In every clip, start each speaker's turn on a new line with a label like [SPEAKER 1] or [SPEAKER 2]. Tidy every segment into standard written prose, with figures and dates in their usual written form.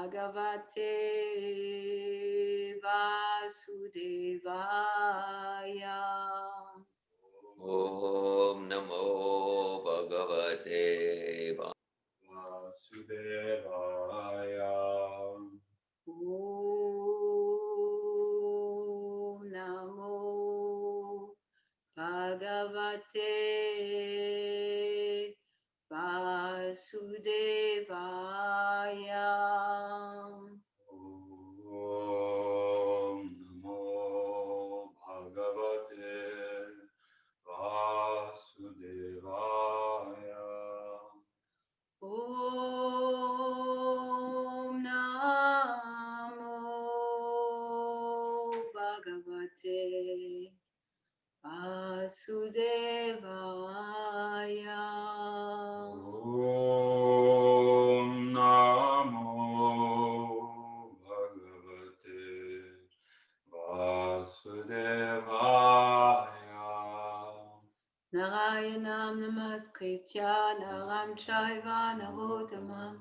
[SPEAKER 1] Bhagavate Vasudevaya.
[SPEAKER 2] Om Namo Bhagavate Vasudevaya.
[SPEAKER 1] Om Namo Bhagavate Vasudevaya.
[SPEAKER 2] Om Namo Bhagavate Vasudevaya.
[SPEAKER 1] Om Namo Bhagavate Vasudevaya.
[SPEAKER 2] Om Namo Bhagavate Vasudevaya.
[SPEAKER 1] Narayanam namaskritya naram chaiva narottamam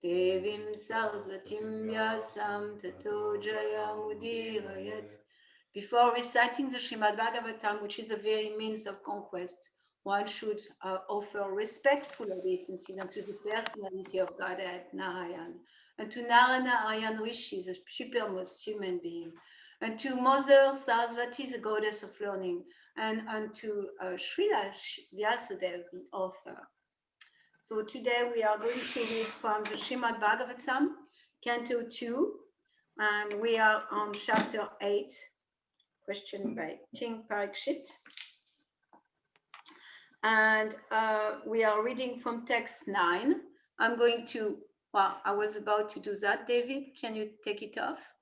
[SPEAKER 1] devim sarasvatim vyasam tato jayamudirayat. Before reciting the Srimad Bhagavatam, which is a very means of conquest, one should offer respectful obeisances unto the personality of Godhead, Narayan, and to Narayan Rishi, the supermost human being, and to Mother Sarasvati, the goddess of learning, and unto Srila Vyasadeva, the author. So today we are going to read from the Srimad Bhagavatam, Canto 2, and we are on chapter 8, questioned by King Parikshit. And we are reading from text 9. I'm going to, well, I was about to do that. David, can you take it off?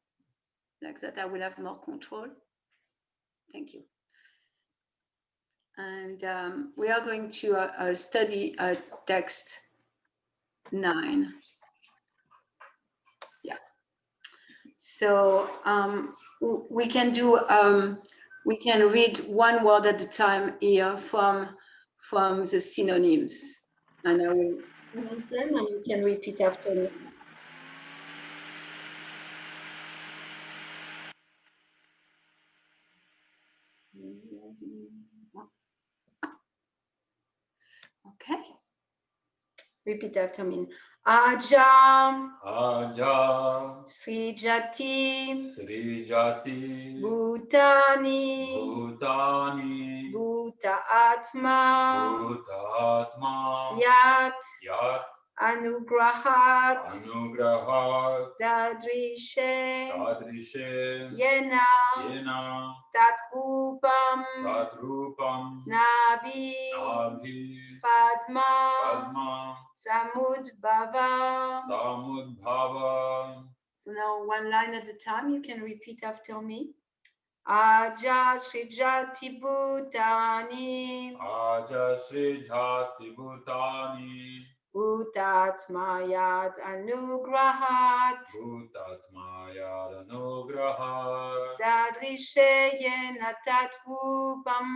[SPEAKER 1] Like that, I will have more control. Thank you. And we are going to study text 9. Yeah. So we can do, we can read one word at a time here from the synonyms. And I will pronounce them and you can repeat after me. Okay. Repeat after me. Ajam.
[SPEAKER 2] Ajam.
[SPEAKER 1] Srijati.
[SPEAKER 2] Srijati.
[SPEAKER 1] Bhutani.
[SPEAKER 2] Bhutani.
[SPEAKER 1] Bhuta Atma.
[SPEAKER 2] Bhutatma.
[SPEAKER 1] Yat.
[SPEAKER 2] Yat.
[SPEAKER 1] Anugrahat.
[SPEAKER 2] Anugrahat.
[SPEAKER 1] Dadrishe.
[SPEAKER 2] Dadrishe.
[SPEAKER 1] Yena.
[SPEAKER 2] Yena.
[SPEAKER 1] Tatrupam.
[SPEAKER 2] Tatrupam.
[SPEAKER 1] Nabi.
[SPEAKER 2] Nabhi.
[SPEAKER 1] Padma.
[SPEAKER 2] Padma.
[SPEAKER 1] Samudbhava.
[SPEAKER 2] Samudbhava.
[SPEAKER 1] So now one line at a time, you can repeat after me. Aja Srijati Bhutani.
[SPEAKER 2] Aja Srijati Bhutani.
[SPEAKER 1] Bhutatmayat Anugrahat.
[SPEAKER 2] Bhutatmayat Anugrahat.
[SPEAKER 1] Dadrisheyena Tatrupam.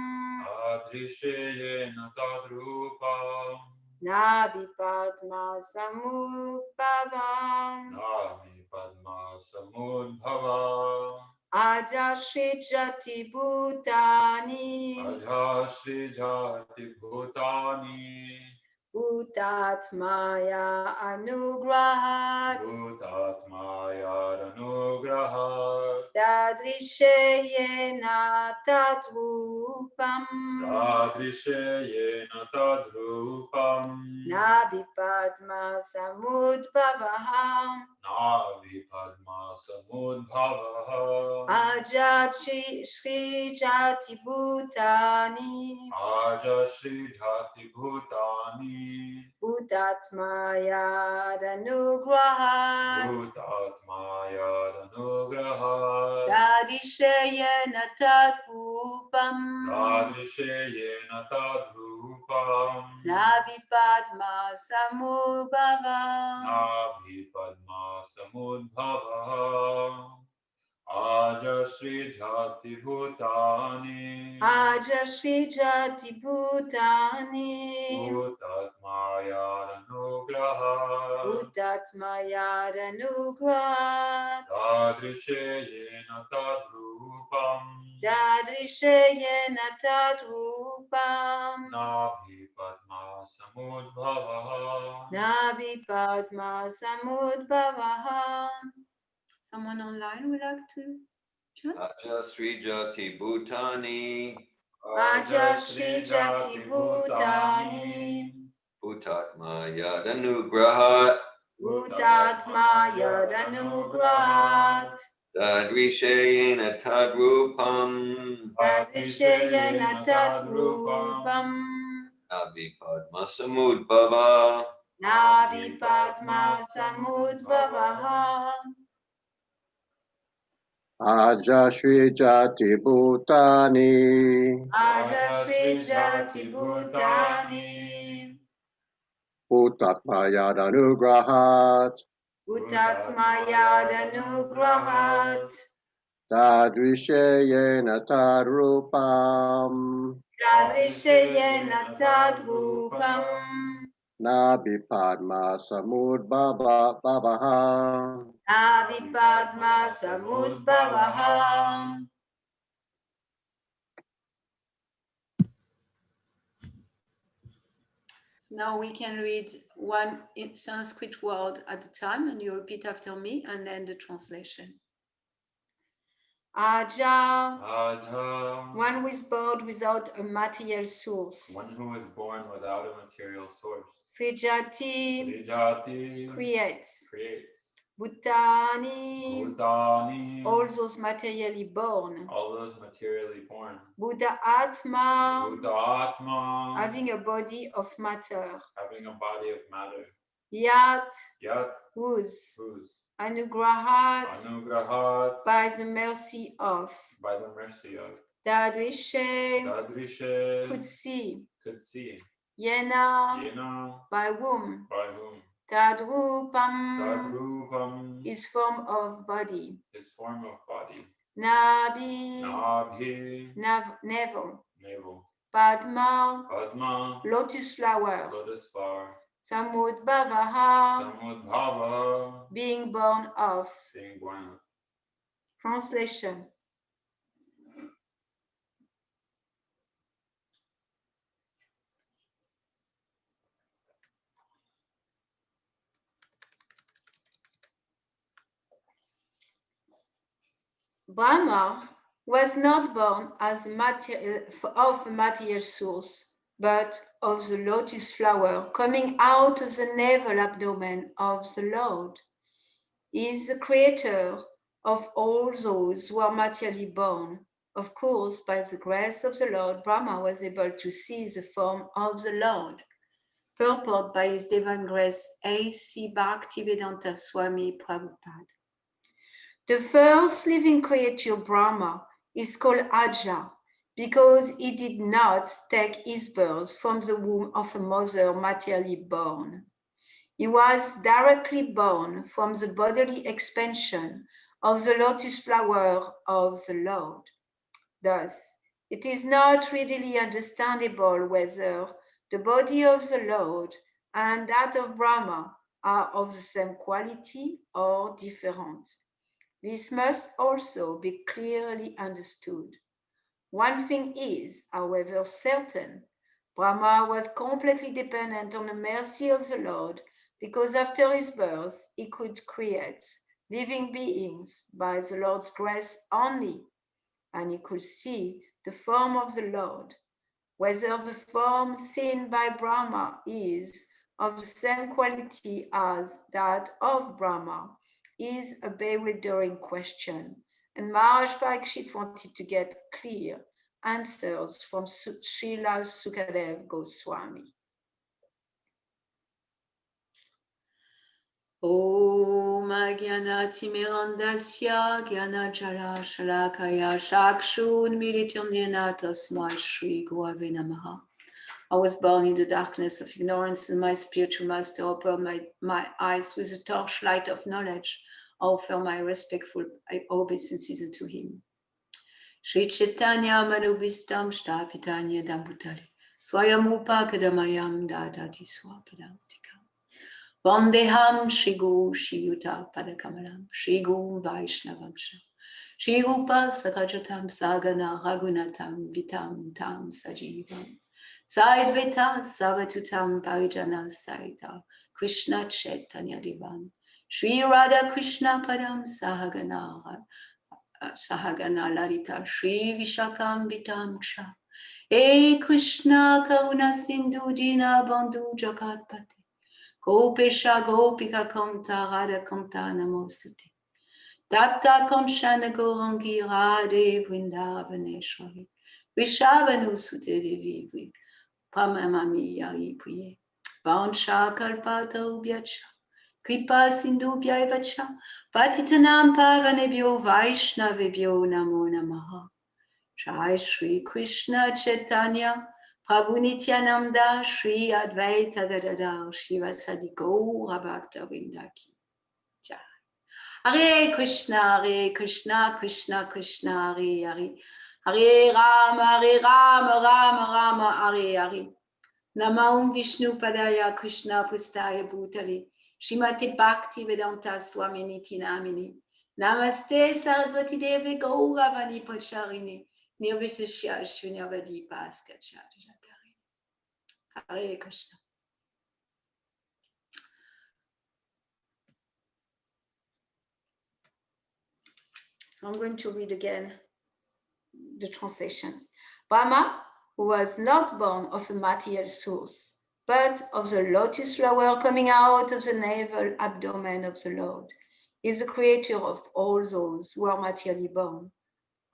[SPEAKER 2] Dadrisheyena Tadrupam.
[SPEAKER 1] Nabi Padma Samudbhavam.
[SPEAKER 2] Nabi Padma Samudbhava.
[SPEAKER 1] Aja Srijati Bhutani.
[SPEAKER 2] Aja Srijati Bhutani.
[SPEAKER 1] Bhutatmaya Anugrahat.
[SPEAKER 2] Bhutatmaya Anugrahat.
[SPEAKER 1] Dadrisheyena Tatrupam.
[SPEAKER 2] Dadrisheyena Tadrupam.
[SPEAKER 1] Nabi Padma Samudbhavaham.
[SPEAKER 2] Navi Padma Samudbhava.
[SPEAKER 1] Aja Srijati Bhutani.
[SPEAKER 2] Aja Srijati Bhutani.
[SPEAKER 1] Bhutatmaya Anugrahat.
[SPEAKER 2] Bhutatmaya Anugrahat.
[SPEAKER 1] Dadrisheyena Tatrupam.
[SPEAKER 2] Dadrisheyena Tadrupam.
[SPEAKER 1] Nabi Padma Samudbhava.
[SPEAKER 2] Navi Padma Samudbhava. Aja Srijati Bhutani.
[SPEAKER 1] Aja Srijati Bhutani.
[SPEAKER 2] Bhutatmaya Anugrahat.
[SPEAKER 1] Bhutatmayadanugrhat
[SPEAKER 2] Tadrishayena tadrupam
[SPEAKER 1] Dadrishayena Tadrupam
[SPEAKER 2] Nabhi Padma Samudbhava
[SPEAKER 1] Nabi Padma Samudbhavaha. Someone online would like to chant?
[SPEAKER 3] Aja Sri Jati Bhutani
[SPEAKER 1] Aja Shri Jati Bhutani
[SPEAKER 3] Bhutatma Yadanugrahat
[SPEAKER 1] Bhutatma Yadanugrhat
[SPEAKER 3] Dadrishayena Tadrupam
[SPEAKER 1] Dadrishayena Tadrupam
[SPEAKER 3] Nabi Padma Samudbhava
[SPEAKER 1] Nabi Padma Samudbhavaha.
[SPEAKER 4] Aja Shri Jati Bhutani
[SPEAKER 1] Aja Shri Jati Bhutani
[SPEAKER 4] Bhutatma Yadanugrahat
[SPEAKER 1] Bhutatma Yadanugrhat
[SPEAKER 4] Dadrishayena Tadrupam
[SPEAKER 1] Dadrishayena Tadrupam
[SPEAKER 4] Nabi Padma Samudbhavaha
[SPEAKER 1] Nabi Padma Samudbhavaha. Now we can read one Sanskrit word at a time and you repeat after me and then the translation. Aja,
[SPEAKER 2] Aja,
[SPEAKER 1] one who is born without a material source.
[SPEAKER 2] one who is born without a material source.
[SPEAKER 1] Srijati,
[SPEAKER 2] Srijati,
[SPEAKER 1] creates. Bhutani,
[SPEAKER 2] Bhutani,
[SPEAKER 1] all those materially born.
[SPEAKER 2] all those materially born.
[SPEAKER 1] Buddha Atma,
[SPEAKER 2] Buddha Atma,
[SPEAKER 1] having a body of matter.
[SPEAKER 2] having a body of matter.
[SPEAKER 1] Yat,
[SPEAKER 2] Yat,
[SPEAKER 1] whose.
[SPEAKER 2] whose.
[SPEAKER 1] Anugrahat,
[SPEAKER 2] Anugrahat,
[SPEAKER 1] by the mercy of.
[SPEAKER 2] by the mercy of.
[SPEAKER 1] Dadrishe,
[SPEAKER 2] Dadrishe,
[SPEAKER 1] could see.
[SPEAKER 2] Yena,
[SPEAKER 1] by whom.
[SPEAKER 2] by whom.
[SPEAKER 1] Tadrupam,
[SPEAKER 2] Tadrupam,
[SPEAKER 1] his form of body.
[SPEAKER 2] his form of body.
[SPEAKER 1] Nabhi,
[SPEAKER 2] Nabhi,
[SPEAKER 1] navel.
[SPEAKER 2] navel.
[SPEAKER 1] Padma,
[SPEAKER 2] Padma,
[SPEAKER 1] lotus flower.
[SPEAKER 2] lotus flower.
[SPEAKER 1] Samudbhavaha,
[SPEAKER 2] Samudbhava,
[SPEAKER 1] being born of.
[SPEAKER 2] being born of.
[SPEAKER 1] Translation. Brahma was not born as of a material source, but of the lotus flower coming out of the navel abdomen of the Lord. He is the creator of all those who are materially born. Of course, by the grace of the Lord, Brahma was able to see the form of the Lord. Purport by His Divine Grace A.C. Bhaktivedanta Swami Prabhupada. The first living creature, Brahma, is called Aja because he did not take his birth from the womb of a mother materially born. He was directly born from the bodily expansion of the lotus flower of the Lord. Thus, it is not readily understandable whether the body of the Lord and that of Brahma are of the same quality or different. This must also be clearly understood. One thing is, however, certain. Brahma was completely dependent on the mercy of the Lord because after his birth, he could create living beings by the Lord's grace only, and he could see the form of the Lord. Whether the form seen by Brahma is of the same quality as that of Brahma is a bewildering question, and Maharaj Parikshit wanted to get clear answers from Srila Sukadev Goswami. Om Agyanatimirandasya Gyanajala Shalakaya Shakshun Milityandhyana Tasmai Shri Gurave Namaha. I was born in the darkness of ignorance, and my spiritual master opened my eyes with the torchlight of knowledge. I offer my respectful obeisances unto him. Shri Chaitanya Manubhistam Shtapitanya Dambutali Swayam Upakadamayam Dadati Swapadautikam. Vandeham Shri Guru Shri Yuta Padakamalam Shri Guru Vaishnavamsha Shri Rupa Sakajatam Sagana Ragunatam Vitam Tam Sajivam Saidveta Savatutam Parijana Saita Krishna Chaitanya Divam Shri Radha Krishna Padam Sahagana Lalita Shri Vishakam Vitam Ksha Hey Krishna Karuna Sindhu Dina Bandhu Jagatpate Gopesha Gopika Kamta Radha Kamta Namostute Tapta Kamshana Gorangi Radhe Vrindavaneshwari Vishavanu Sute Devi Pramamami Yari Priye Vansha Kalpata Ubyacha Kripa Sindhu Vyaivacha Patitanam Pavanebhyo Vaishnavebhyo Namo Namaha Jai Shri Krishna Chaitanya Prabhu Nityananda Shri Advaita Gadadhar Shivasadi Gaura Bhakta Vrindaki Jai Hare Krishna Krishna Krishna Hare Hare Hare Rama Rama Hare Hare Namam Vishnu Padaya Krishna Prastaya Bhutale Shrimate Bhakti Vedanta Swaminiti Namini Namaste Saraswati Devi Gauravani Pacharini Nirvishya Shunyavadi Paskachatari Hare Krishna. So I'm going to read again the translation. Brahma, who was not born of a material source, but of the lotus flower coming out of the navel abdomen of the Lord, is the creator of all those who are materially born.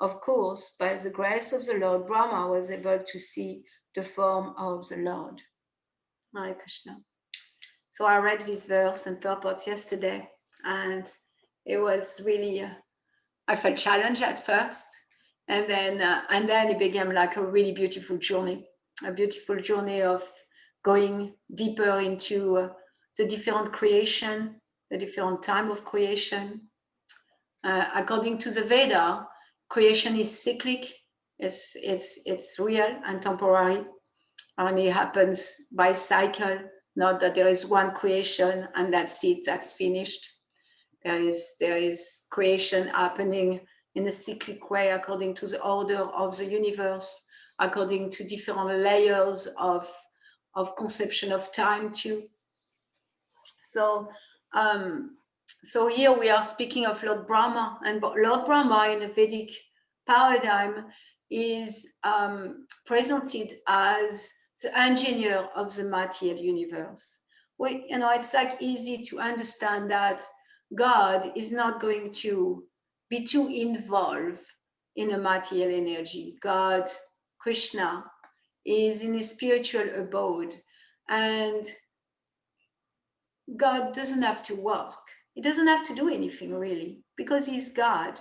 [SPEAKER 1] Of course, by the grace of the Lord, Brahma was able to see the form of the Lord. Hare Krishna. So I read this verse and purport yesterday, and it was really, I felt challenged at first, and then it became like a really beautiful journey of going deeper into the different creation, the different time of creation. According to the Veda, creation is cyclic, it's real and temporary, and it happens by cycle, not that there is one creation and that's it, that's finished. There is creation happening in a cyclic way according to the order of the universe, according to different layers of conception of time too. So here we are speaking of Lord Brahma, and Lord Brahma in a Vedic paradigm is presented as the engineer of the material universe. It's like easy to understand that God is not going to be too involved in a material energy. God, Krishna, is in a spiritual abode, and God doesn't have to work. He doesn't have to do anything really, because he's God.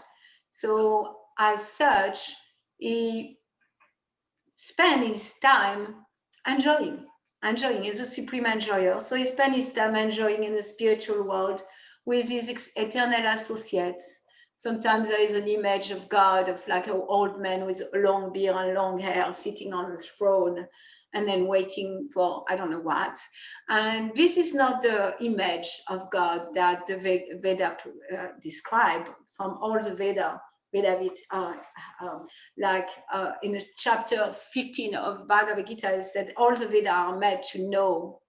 [SPEAKER 1] So as such, he spends his time enjoying. He's a supreme enjoyer. So he spends his time enjoying in the spiritual world with his eternal associates. Sometimes there is an image of God, of like an old man with a long beard and long hair sitting on the throne and then waiting for I don't know what. And this is not the image of God that the Veda describe from all the Veda. In chapter 15 of Bhagavad Gita, it said all the Veda are meant to know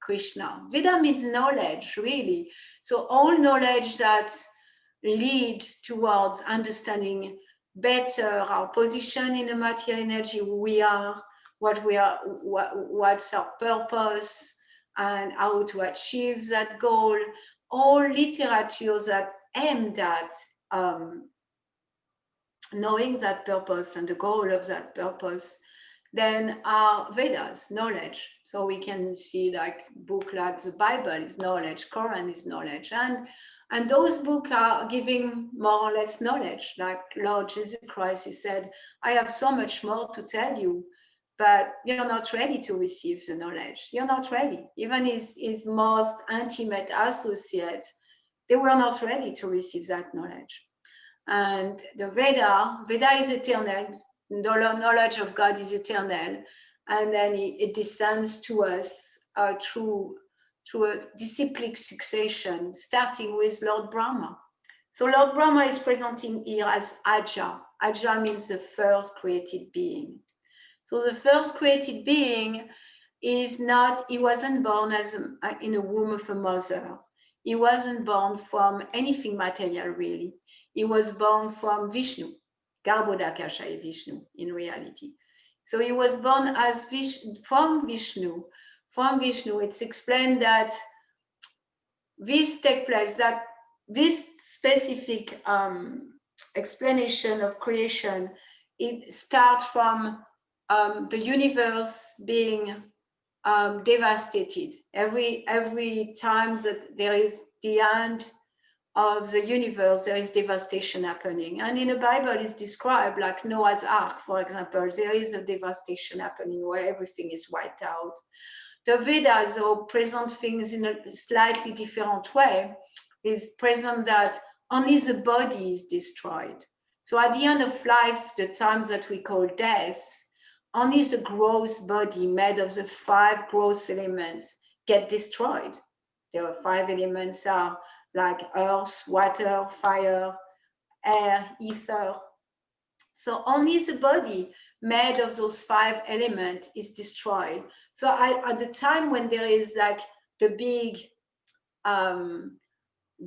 [SPEAKER 1] Krishna. Veda means knowledge, really. So all knowledge that lead towards understanding better our position in the material energy, who we are, what's our purpose, and how to achieve that goal. All literature that aimed at knowing that purpose and the goal of that purpose, then are Vedas, knowledge. So we can see like book like the Bible is knowledge, Quran is knowledge, and those books are giving more or less knowledge. Like Lord Jesus Christ, he said, I have so much more to tell you, but you're not ready to receive the knowledge. You're not ready. Even his most intimate associates, they were not ready to receive that knowledge. And the Veda is eternal. The knowledge of God is eternal. And then it descends to us through through a disciplic succession, starting with Lord Brahma. So Lord Brahma is presenting here as Aja. Aja means the first created being. So the first created being is not, he wasn't born as in a womb of a mother. He wasn't born from anything material, really. He was born from Vishnu, Garbhodakashayi Vishnu, in reality. So he was born as from Vishnu. From Vishnu, it's explained that this take place, that this specific explanation of creation, it starts from the universe being devastated. Every time that there is the end of the universe, there is devastation happening. And in the Bible, it's described like Noah's Ark, for example. There is a devastation happening where everything is wiped out. The Vedas, though, present things in a slightly different way. Is present that only the body is destroyed. So at the end of life, the times that we call death, only the gross body made of the 5 gross elements get destroyed. There are 5 elements are like earth, water, fire, air, ether. So only the body made of those 5 elements is destroyed. So at the time when there is like the big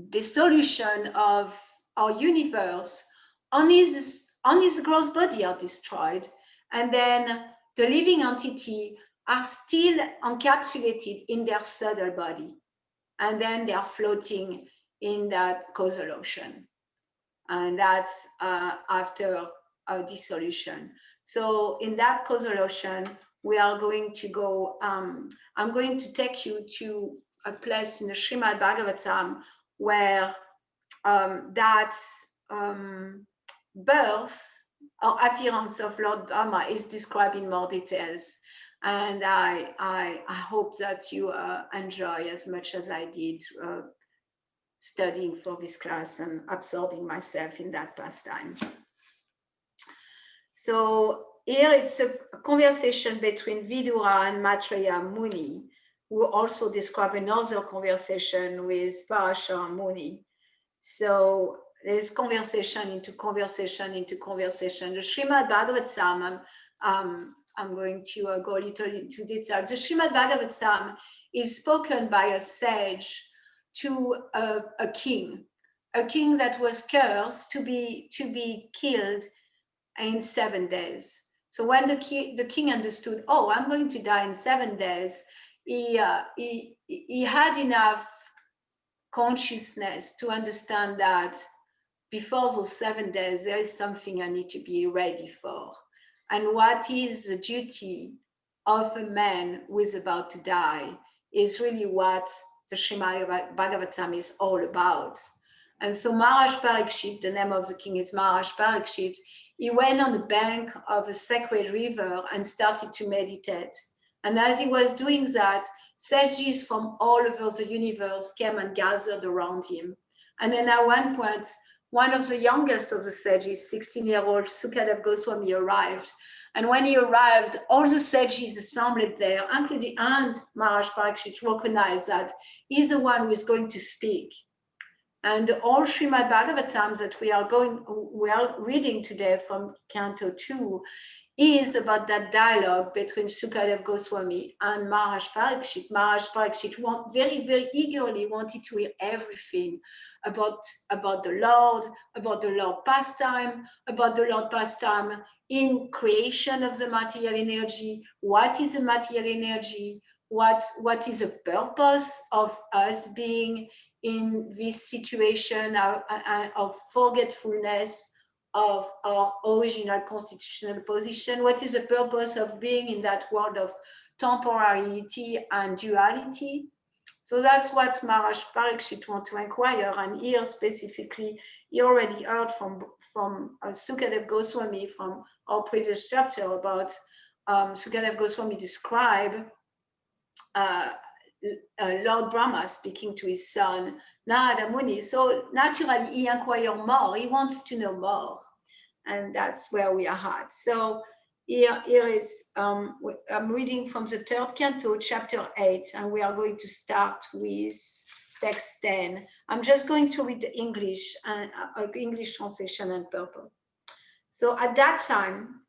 [SPEAKER 1] dissolution of our universe, only the gross body are destroyed. And then the living entity are still encapsulated in their subtle body. And then they are floating in that causal ocean. And that's after a dissolution. So in that causal ocean, we are going to go, I'm going to take you to a place in the Srimad Bhagavatam where that birth or appearance of Lord Brahma is described in more details. And I hope that you enjoy as much as I did studying for this class and absorbing myself in that pastime. So here it's a conversation between Vidura and Maitreya Muni, who also describe another conversation with Parashara Muni. So there's conversation into conversation into conversation. The Srimad Bhagavatam, I'm going to go a little into detail. The Srimad Bhagavatam is spoken by a sage to a king that was cursed to be killed in 7 days. So when the king understood, oh, I'm going to die in 7 days, he had enough consciousness to understand that before those 7 days, there is something I need to be ready for. And what is the duty of a man who is about to die is really what the Srimad Bhagavatam is all about. And so Maharaj Parikshit, the name of the king is Maharaj Parikshit, he went on the bank of a sacred river and started to meditate. And as he was doing that, sages from all over the universe came and gathered around him. And then at one point, one of the youngest of the sages, 16-year-old Sukadev Goswami, arrived. And when he arrived, all the sages assembled there, including and Maharaj Parikshit, recognized that he's the one who is going to speak. And all Srimad Bhagavatam that we are reading today from Canto 2 is about that dialogue between Sukadev Goswami and Maharaj Parikshit. Maharaj Parikshit very, very eagerly wanted to hear everything about the Lord pastime, in creation of the material energy. What is the material energy? What is the purpose of us being in this situation of forgetfulness of our original constitutional position? What is the purpose of being in that world of temporality and duality? So that's what Maharaj Parikshit wants to inquire. And here specifically, he already heard from Sukadev Goswami from our previous chapter about Sukadev Goswami describe Lord Brahma speaking to his son Narada Muni. So naturally, he inquires more. He wants to know more, and that's where we are at. So here is, I'm reading from the 3rd canto, chapter 8, and we are going to start with text 10. I'm just going to read the English and English translation and purple. So at that time,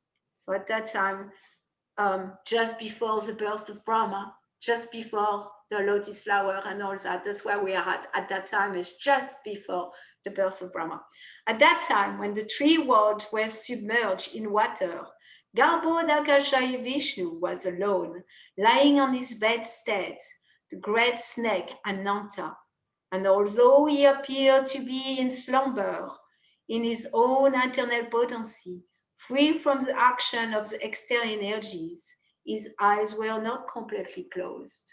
[SPEAKER 1] just before the birth of Brahma, just before the lotus flower and all that, that's where we are at that time, is just before the birth of Brahma. At that time, when the 3 worlds were submerged in water, Garbhodakashayi Vishnu was alone, lying on his bedstead, the great snake Ananta. And although he appeared to be in slumber, in his own internal potency, free from the action of the external energies, his eyes were not completely closed.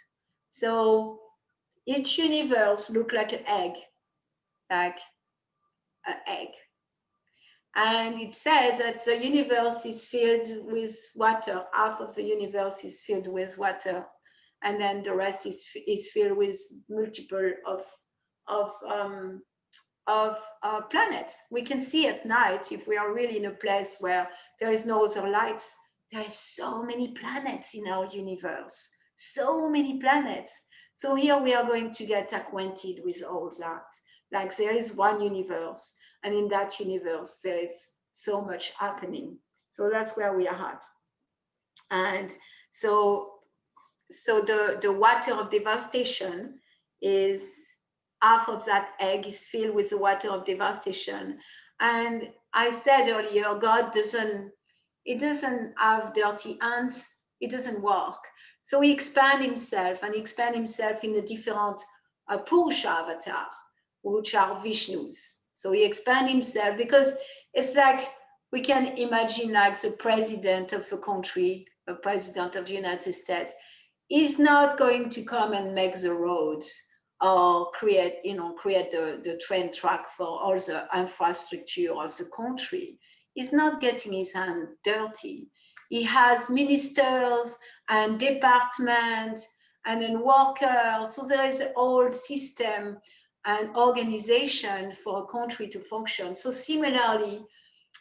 [SPEAKER 1] So each universe looked like an egg, And it says that the universe is filled with water. Half of the universe is filled with water, and then the rest is filled with multiple of planets. We can see at night, if we are really in a place where there is no other lights, there are so many planets in our universe, so many planets. So here we are going to get acquainted with all that. Like there is one universe, and in that universe, there is so much happening. So that's where we are at. And so the water of devastation is, half of that egg is filled with the water of devastation. And I said earlier, God doesn't have dirty hands, it doesn't work. So he expands himself, and he expands himself in the different Purusha avatar, which are Vishnus. So he expands himself because it's like, we can imagine like the president of a country, a president of the United States, is not going to come and make the roads or create the train track for all the infrastructure of the country. He's not getting his hand dirty. He has ministers and departments and then workers. So there is a whole system and organization for a country to function. So similarly,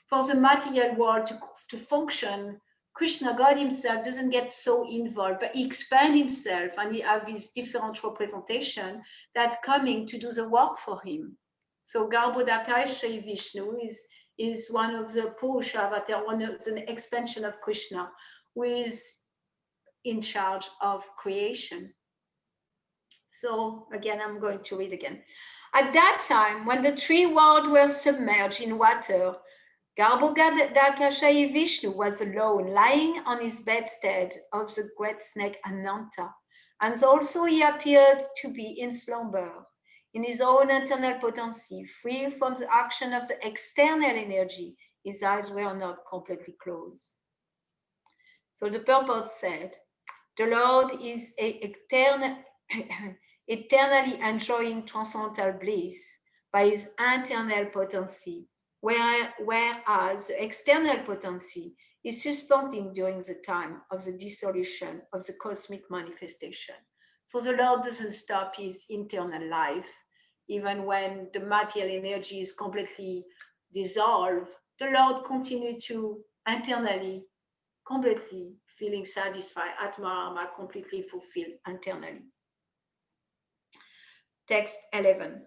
[SPEAKER 1] for the material world to function, Krishna, God himself, doesn't get so involved, but he expands himself, and he has these different representations that coming to do the work for him. So Garbhodakashayi Vishnu is one of the Purusha avatar, one of the expansion of Krishna, who is in charge of creation. So again, I'm going to read again. At that time, when the 3 worlds were submerged in water, Garbhodakashayi Vishnu was alone, lying on his bedstead of the great snake Ananta, and also he appeared to be in slumber, in his own internal potency, free from the action of the external energy. His eyes were not completely closed. So the purport said, the Lord is eternally enjoying transcendental bliss by his internal potency, whereas the external potency is suspending during the time of the dissolution of the cosmic manifestation. So the Lord doesn't stop his internal life, even when the material energy is completely dissolved. The Lord continues to internally, completely feeling satisfied, Atmarama, completely fulfilled internally. Text 11.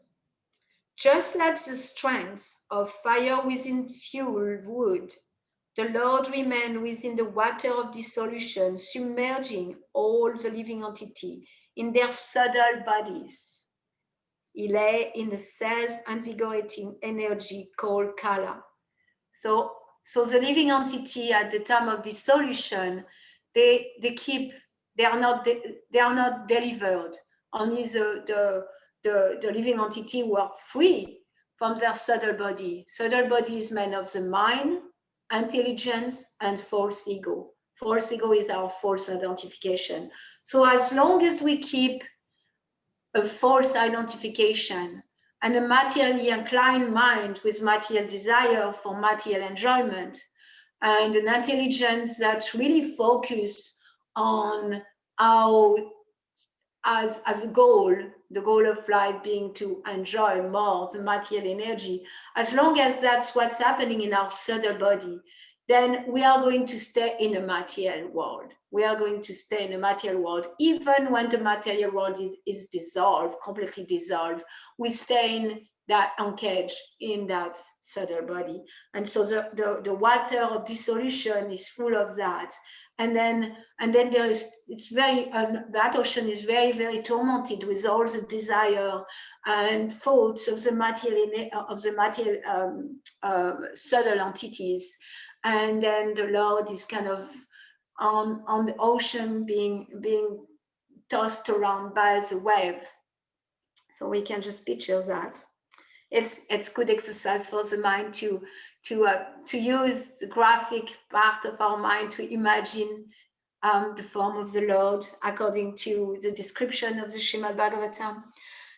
[SPEAKER 1] Just like the strength of fire within fuel wood, the Lord remained within the water of dissolution, submerging all the living entity in their subtle bodies. He lay in the self-invigorating energy called Kala. So the living entity at the time of dissolution, they are not delivered. Only the living entity were free from their subtle body. Subtle body is made of the mind, intelligence, and false ego. False ego is our false identification. So as long as we keep a false identification and a materially inclined mind with material desire for material enjoyment, and an intelligence that really focus on how, as a goal, the goal of life being to enjoy more the material energy, as long as that's what's happening in our subtle body, then we are going to stay in a material world. We are going to stay in a material world, even when the material world is dissolved, completely dissolved. We stay in that uncaged in that subtle body. And so the water of dissolution is full of that. And then there is, it's very, that ocean is very, very tormented with all the desire and thoughts of the material, subtle entities. And then the Lord is kind of on the ocean being tossed around by the wave. So we can just picture that. It's good exercise for the mind to use the graphic part of our mind to imagine the form of the Lord according to the description of the Srimad Bhagavatam.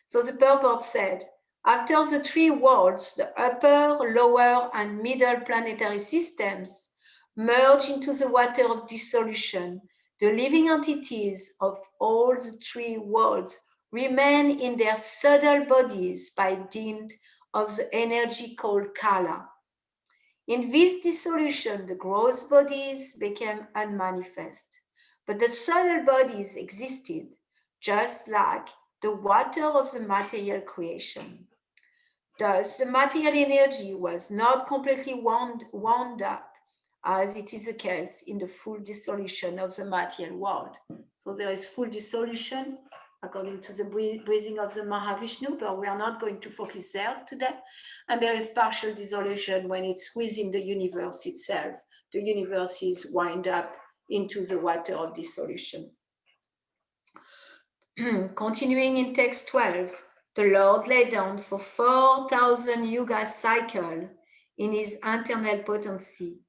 [SPEAKER 1] So the purport said, after the three worlds, the upper, lower, and middle planetary systems merge into the water of dissolution, the living entities of all the three worlds remain in their subtle bodies by dint of the energy called Kala. In this dissolution, the gross bodies became unmanifest, but the subtle bodies existed, just like the water of the material creation. Thus, the material energy was not completely wound up, as it is the case in the full dissolution of the material world. So there is full dissolution according to the breathing of the Mahavishnu, but we are not going to focus there today. And there is partial dissolution when it's within the universe itself. The universe is wound up into the water of dissolution. Continuing in text 12, the Lord lay down for 4,000 yuga cycle in his internal potency,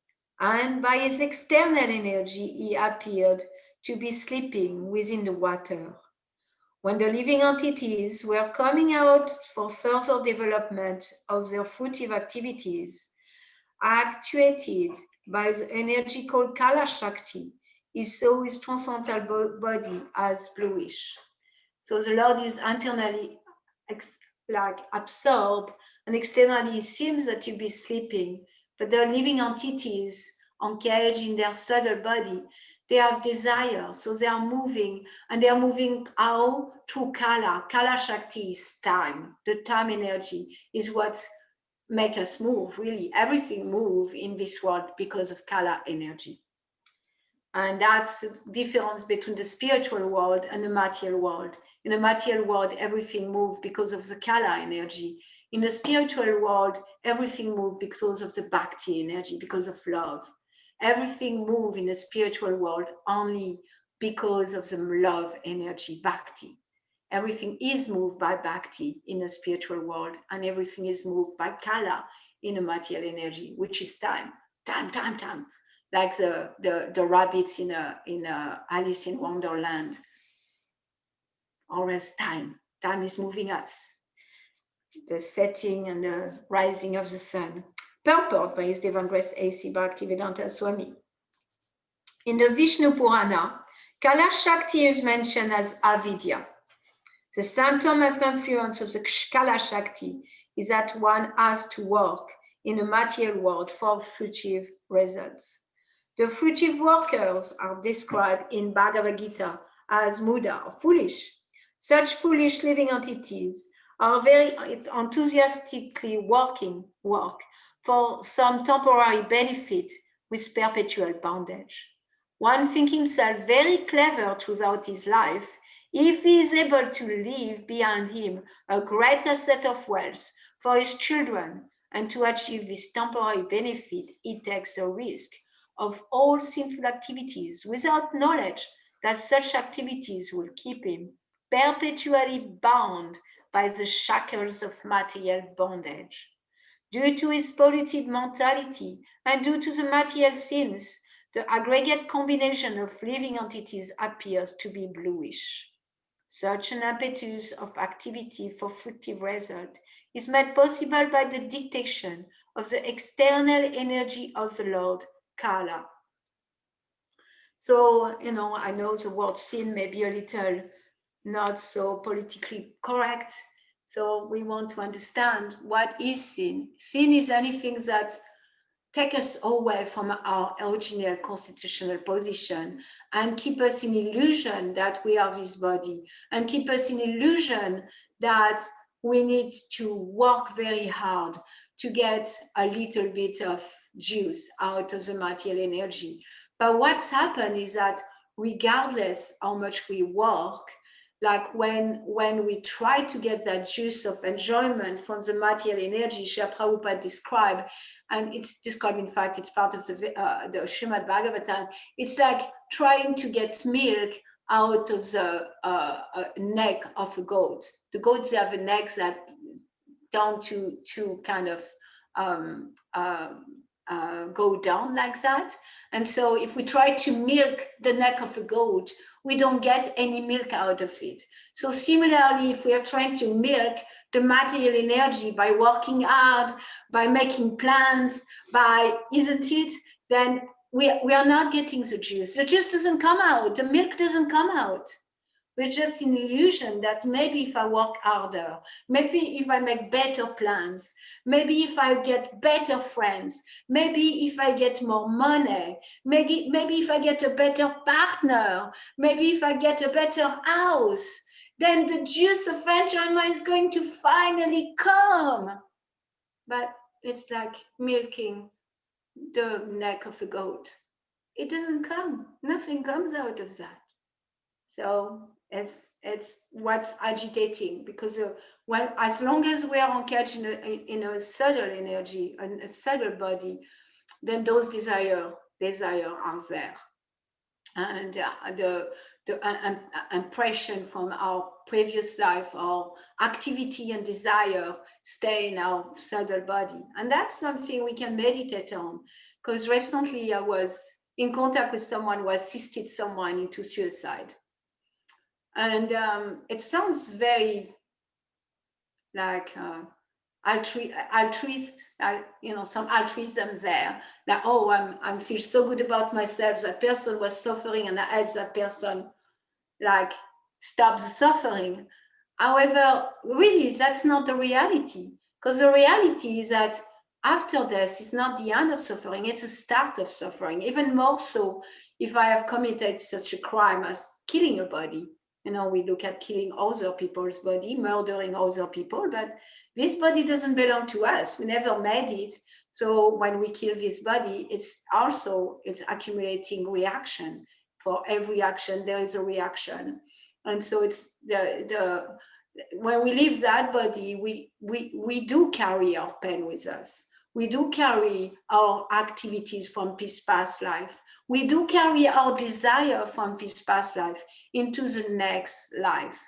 [SPEAKER 1] and by his external energy, he appeared to be sleeping within the water. When the living entities were coming out for further development of their fruitive activities, actuated by the energy called Kala Shakti, he saw his transcendental body as bluish. So the Lord is internally absorbed, and externally it seems that to be sleeping, but the living entities engaged in their subtle body, they have desire, so they are moving, and they are moving how? Through Kala. Kala Shakti is time. The time energy is what makes us move, really. Everything moves in this world because of Kala energy. And that's the difference between the spiritual world and the material world. In the material world, everything moves because of the Kala energy. In the spiritual world, everything moves because of the Bhakti energy, because of love. Everything moves in the spiritual world only because of the love energy, Bhakti. Everything is moved by Bhakti in the spiritual world, and everything is moved by Kala in the material energy, which is time. Like the rabbits in Alice in Wonderland. Always time. Time is moving us. The setting and the rising of the sun. Purport by His Divine Grace A.C. Bhaktivedanta Swami. In the Vishnu Purana, Kala Shakti is mentioned as avidya. The symptom of influence of the Kala Shakti is that one has to work in the material world for fruitive results. The fruitive workers are described in Bhagavad Gita as muda, or foolish. Such foolish living entities are very enthusiastically work for some temporary benefit with perpetual bondage. One thinks himself very clever throughout his life if he is able to leave behind him a great asset of wealth for his children, and to achieve this temporary benefit, he takes a risk of all sinful activities without knowledge that such activities will keep him perpetually bound by the shackles of material bondage. Due to his polluted mentality and due to the material sins, the aggregate combination of living entities appears to be bluish. Such an impetus of activity for fruitive result is made possible by the dictation of the external energy of the Lord, Kala. So, I know the word sin may be a little not so politically correct. So we want to understand what is sin. Sin is anything that take us away from our original constitutional position and keep us in illusion that we are this body, and keep us in illusion that we need to work very hard to get a little bit of juice out of the material energy. But what's happened is that regardless how much we work, like when we try to get that juice of enjoyment from the material energy, Srila Prabhupada described, and it's described, in fact, it's part of the Srimad Bhagavatam, it's like trying to get milk out of the neck of a goat. The goats have a neck that down to kind of go down like that. And so if we try to milk the neck of a goat, we don't get any milk out of it. So similarly, if we are trying to milk the material energy by working hard, by making plans, isn't it? Then we are not getting the juice. The juice doesn't come out. The milk doesn't come out. We're just in illusion that maybe if I work harder, maybe if I make better plans, maybe if I get better friends, maybe if I get more money, maybe if I get a better partner, maybe if I get a better house, then the juice of enjoyment is going to finally come. But it's like milking the neck of a goat. It doesn't come. Nothing comes out of that. So it's what's agitating, because as long as we are engaged in a subtle energy, a subtle body, then those desires are there, and the impression from our previous life, our activity and desire, stay in our subtle body, and that's something we can meditate on. Because recently I was in contact with someone who assisted someone into suicide. And it sounds very like altruist, some altruism there. Like, oh, I feel so good about myself. That person was suffering, and I help that person, like, stop the suffering. However, really, that's not the reality. Because the reality is that after death is not the end of suffering; it's a start of suffering. Even more so, if I have committed such a crime as killing a body. We look at killing other people's body, murdering other people, but this body doesn't belong to us. We never made it. So when we kill this body, it's accumulating reaction. For every action, there is a reaction. And so it's when we leave that body, we do carry our pain with us. We do carry our activities from this past life. We do carry our desire from this past life into the next life.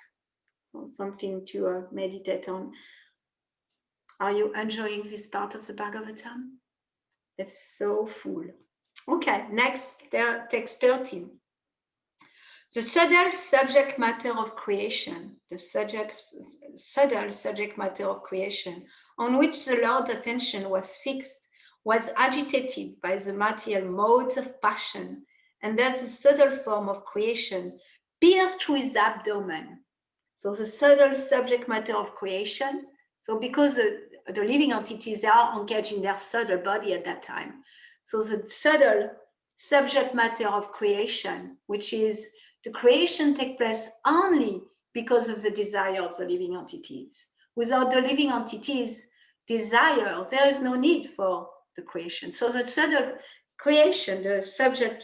[SPEAKER 1] So something to meditate on. Are you enjoying this part of the Bhagavatam? It's so full. Okay, next, text 13. The subtle subject matter of creation, subtle subject matter of creation, on which the Lord's attention was fixed, was agitated by the material modes of passion, and that the subtle form of creation pierced through his abdomen. So the subtle subject matter of creation, so because the living entities are engaged in their subtle body at that time, so the subtle subject matter of creation, which is the creation takes place only because of the desire of the living entities. Without the living entities' desire, there is no need for the creation. So the subtle creation, the subtle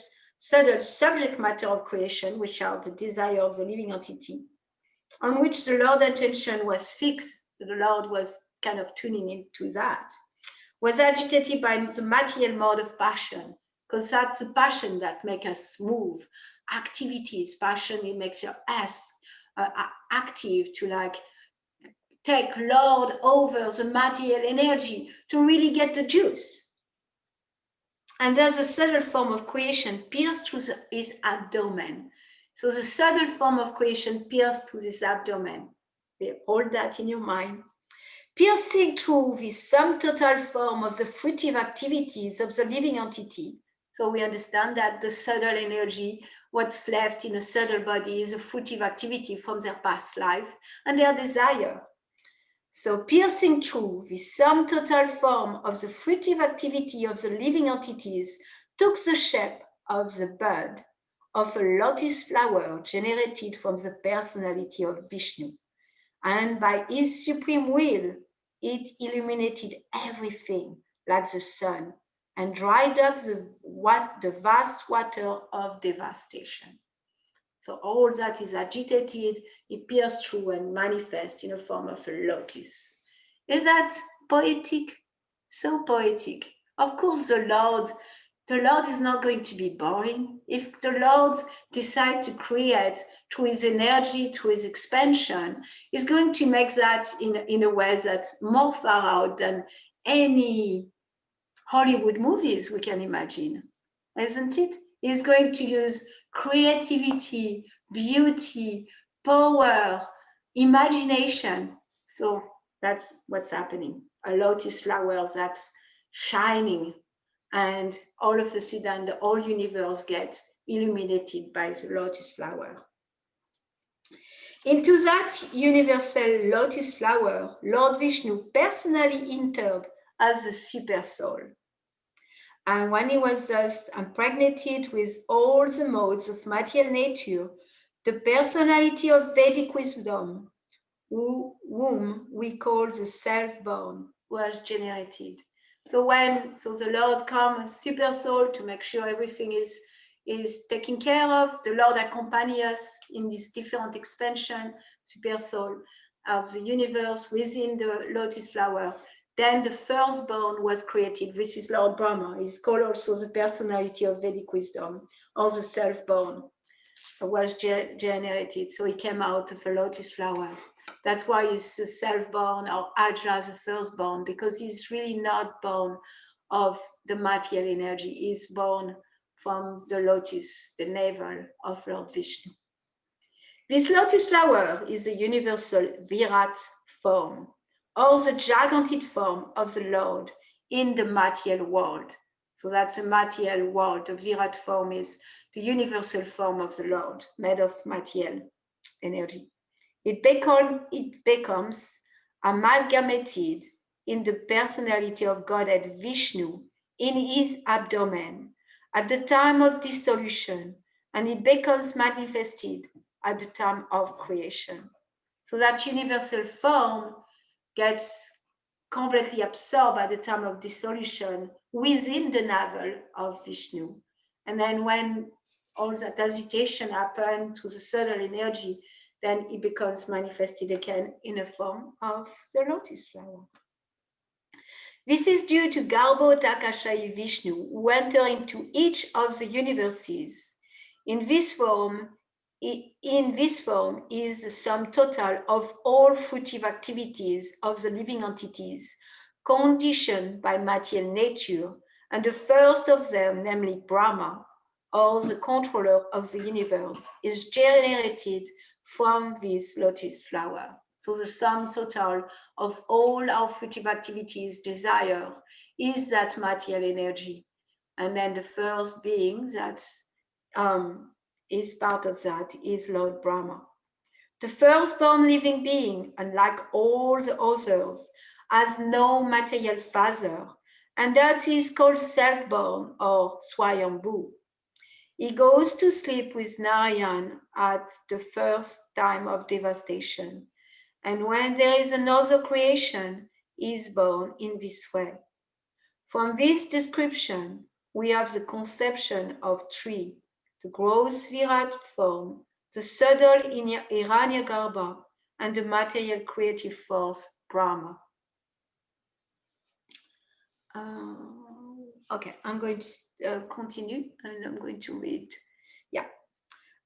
[SPEAKER 1] subject matter of creation, which are the desire of the living entity, on which the Lord's attention was fixed, the Lord was kind of tuning into that, was agitated by the material mode of passion, because that's the passion that makes us move. Activities, passion, it makes us active to like take lord over the material energy to really get the juice. And there's a subtle form of creation pierced through his abdomen. So the subtle form of creation pierced through this abdomen. Hold that in your mind. Piercing through the sum total form of the fruitive activities of the living entity. So we understand that the subtle energy, what's left in a subtle body, is a fruitive activity from their past life and their desire. So piercing through the sum total form of the fruitive activity of the living entities took the shape of the bud of a lotus flower generated from the personality of Vishnu. And by his supreme will, it illuminated everything like the sun and dried up the vast water of devastation. So all that is agitated, it pierces through and manifests in a form of a lotus. Is that poetic? So poetic. Of course, the Lord is not going to be boring. If the Lord decides to create through his energy, through his expansion, he's going to make that in a way that's more far out than any Hollywood movies we can imagine, isn't it? He's going to use creativity, beauty, power, imagination. So that's what's happening. A lotus flower that's shining, and all of a sudden the whole universe gets illuminated by the lotus flower. Into that universal lotus flower, Lord Vishnu personally entered as the super soul. And when he was thus impregnated with all the modes of material nature, the personality of Vedic wisdom, whom we call the self-born, was generated. So the Lord comes as super soul to make sure everything is taken care of. The Lord accompanies us in this different expansion, super soul of the universe within the lotus flower. Then the firstborn was created. This is Lord Brahma. He's called also the personality of Vedic wisdom, or the self-born was generated. So he came out of the lotus flower. That's why he's the self-born, or Aja, the firstborn, because he's really not born of the material energy. He's born from the lotus, the navel of Lord Vishnu. This lotus flower is a universal Virat form, or the gigantic form of the Lord in the material world. So that's the material world. The Virat form is the universal form of the Lord, made of material energy. It becomes amalgamated in the personality of Godhead Vishnu in his abdomen at the time of dissolution, and it becomes manifested at the time of creation. So that universal form gets completely absorbed at the time of dissolution within the navel of Vishnu. And then when all that agitation happens to the subtle energy, then it becomes manifested again in a form of the lotus flower. This is due to Garbhodakashayi Vishnu, who enter into each of the universes. In this form is the sum total of all fruitive activities of the living entities, conditioned by material nature, and the first of them, namely Brahma, or the controller of the universe, is generated from this lotus flower. So the sum total of all our fruitive activities, desire, is that material energy. And then the first being that is part of that is Lord Brahma. The firstborn living being, unlike all the others, has no material father, and that is called self-born or Swayambhu. He goes to sleep with Narayan at the first time of devastation. And when there is another creation, he is born in this way. From this description, we have the conception of three: the gross Virat form, the subtle Hiranyagarbha, and the material creative force, Brahma. Okay, I'm going to continue and I'm going to read. Yeah.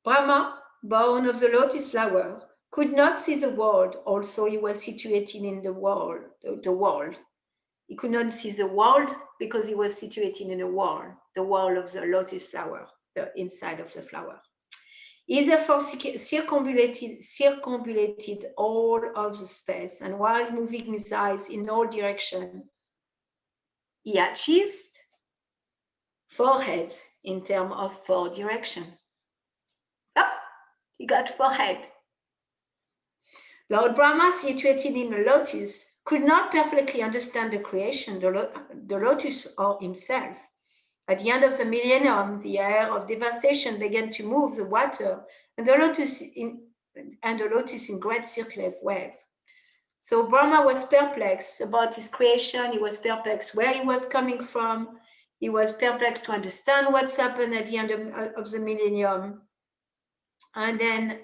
[SPEAKER 1] Brahma, born of the lotus flower, could not see the world, also he was situated in the world. He could not see the world because he was situated in the wall of the lotus flower, the inside of the flower. He therefore circumambulated all of the space, and while moving his eyes in all directions, he achieved forehead in terms of 4 directions. Oh, he got forehead. Lord Brahma, situated in a lotus, could not perfectly understand the creation, the lotus or himself. At the end of the millennium, the air of devastation began to move the water and the lotus in great circular waves. So Brahma was perplexed about his creation. He was perplexed where he was coming from. He was perplexed to understand what's happened at the end of the millennium. And then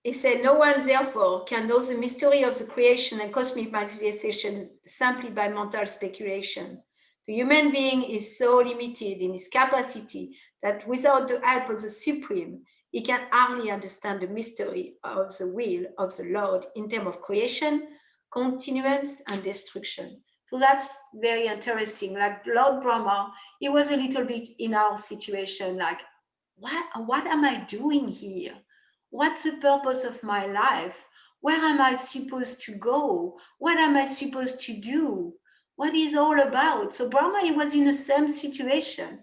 [SPEAKER 1] he said, no one therefore can know the mystery of the creation and cosmic manifestation simply by mental speculation. The human being is so limited in his capacity that without the help of the Supreme, he can hardly understand the mystery of the will of the Lord in terms of creation, continuance, and destruction. So that's very interesting. Like Lord Brahma, he was a little bit in our situation, like, what am I doing here? What's the purpose of my life? Where am I supposed to go? What am I supposed to do? What is all about? So Brahma, he was in the same situation.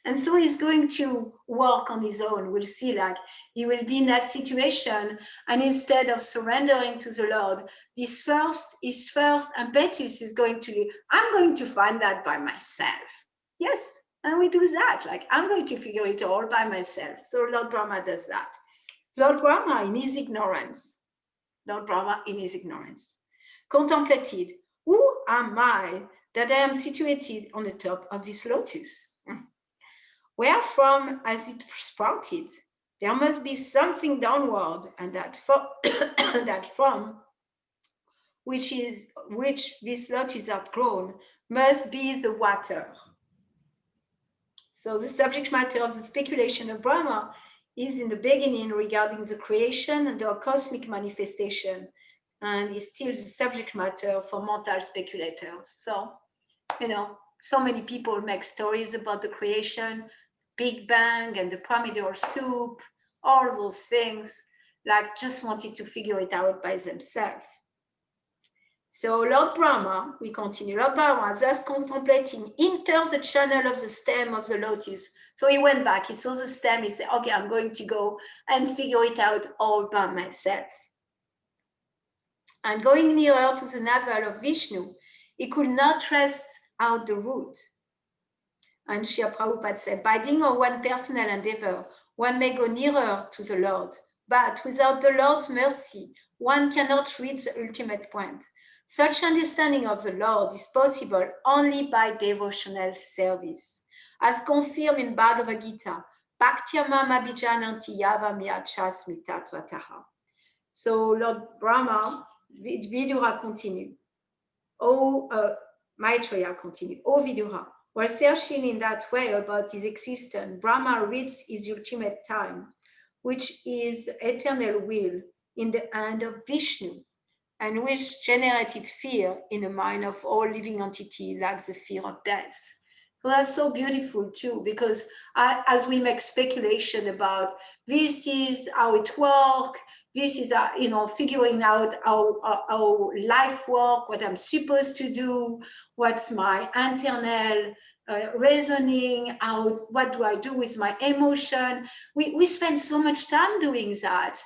[SPEAKER 1] And so he's going to work on his own. We'll see, like, he will be in that situation. And instead of surrendering to the Lord, his first impetus is going to be, I'm going to find that by myself. Yes, and we do that. Like, I'm going to figure it all by myself. So Lord Brahma does that. Lord Brahma in his ignorance, contemplated, who am I that I am situated on the top of this lotus? Wherefrom has it sprouted? There must be something downward, and that from which this lotus has grown must be the water. So the subject matter of the speculation of Brahma is in the beginning regarding the creation and the cosmic manifestation, and is still the subject matter for mental speculators. So, so many people make stories about the creation, Big Bang and the pyramidal soup, all those things, like just wanted to figure it out by themselves. So Lord Brahma, we continue, Lord Brahma, thus contemplating, enters the channel of the stem of the lotus. So he went back, he saw the stem, he said, okay, I'm going to go and figure it out all by myself. And going nearer to the navel of Vishnu, he could not trace out the root. And Srila Prabhupada said, by doing one personal endeavor, one may go nearer to the Lord, but without the Lord's mercy, one cannot reach the ultimate point. Such understanding of the Lord is possible only by devotional service. As confirmed in Bhagavad Gita, Bhaktyamam abhijananti yavamya chasmitatvataha. So Lord Brahma, Vidura continue. Maitreya continue. O Vidura, while searching in that way about his existence, Brahma reached his ultimate time, which is eternal will in the hand of Vishnu, and which generated fear in the mind of all living entity, like the fear of death. So that's so beautiful too, because as we make speculation about this is how it works, this is figuring out how life works, what I'm supposed to do, what's my internal reasoning, what do I do with my emotion? We spend so much time doing that,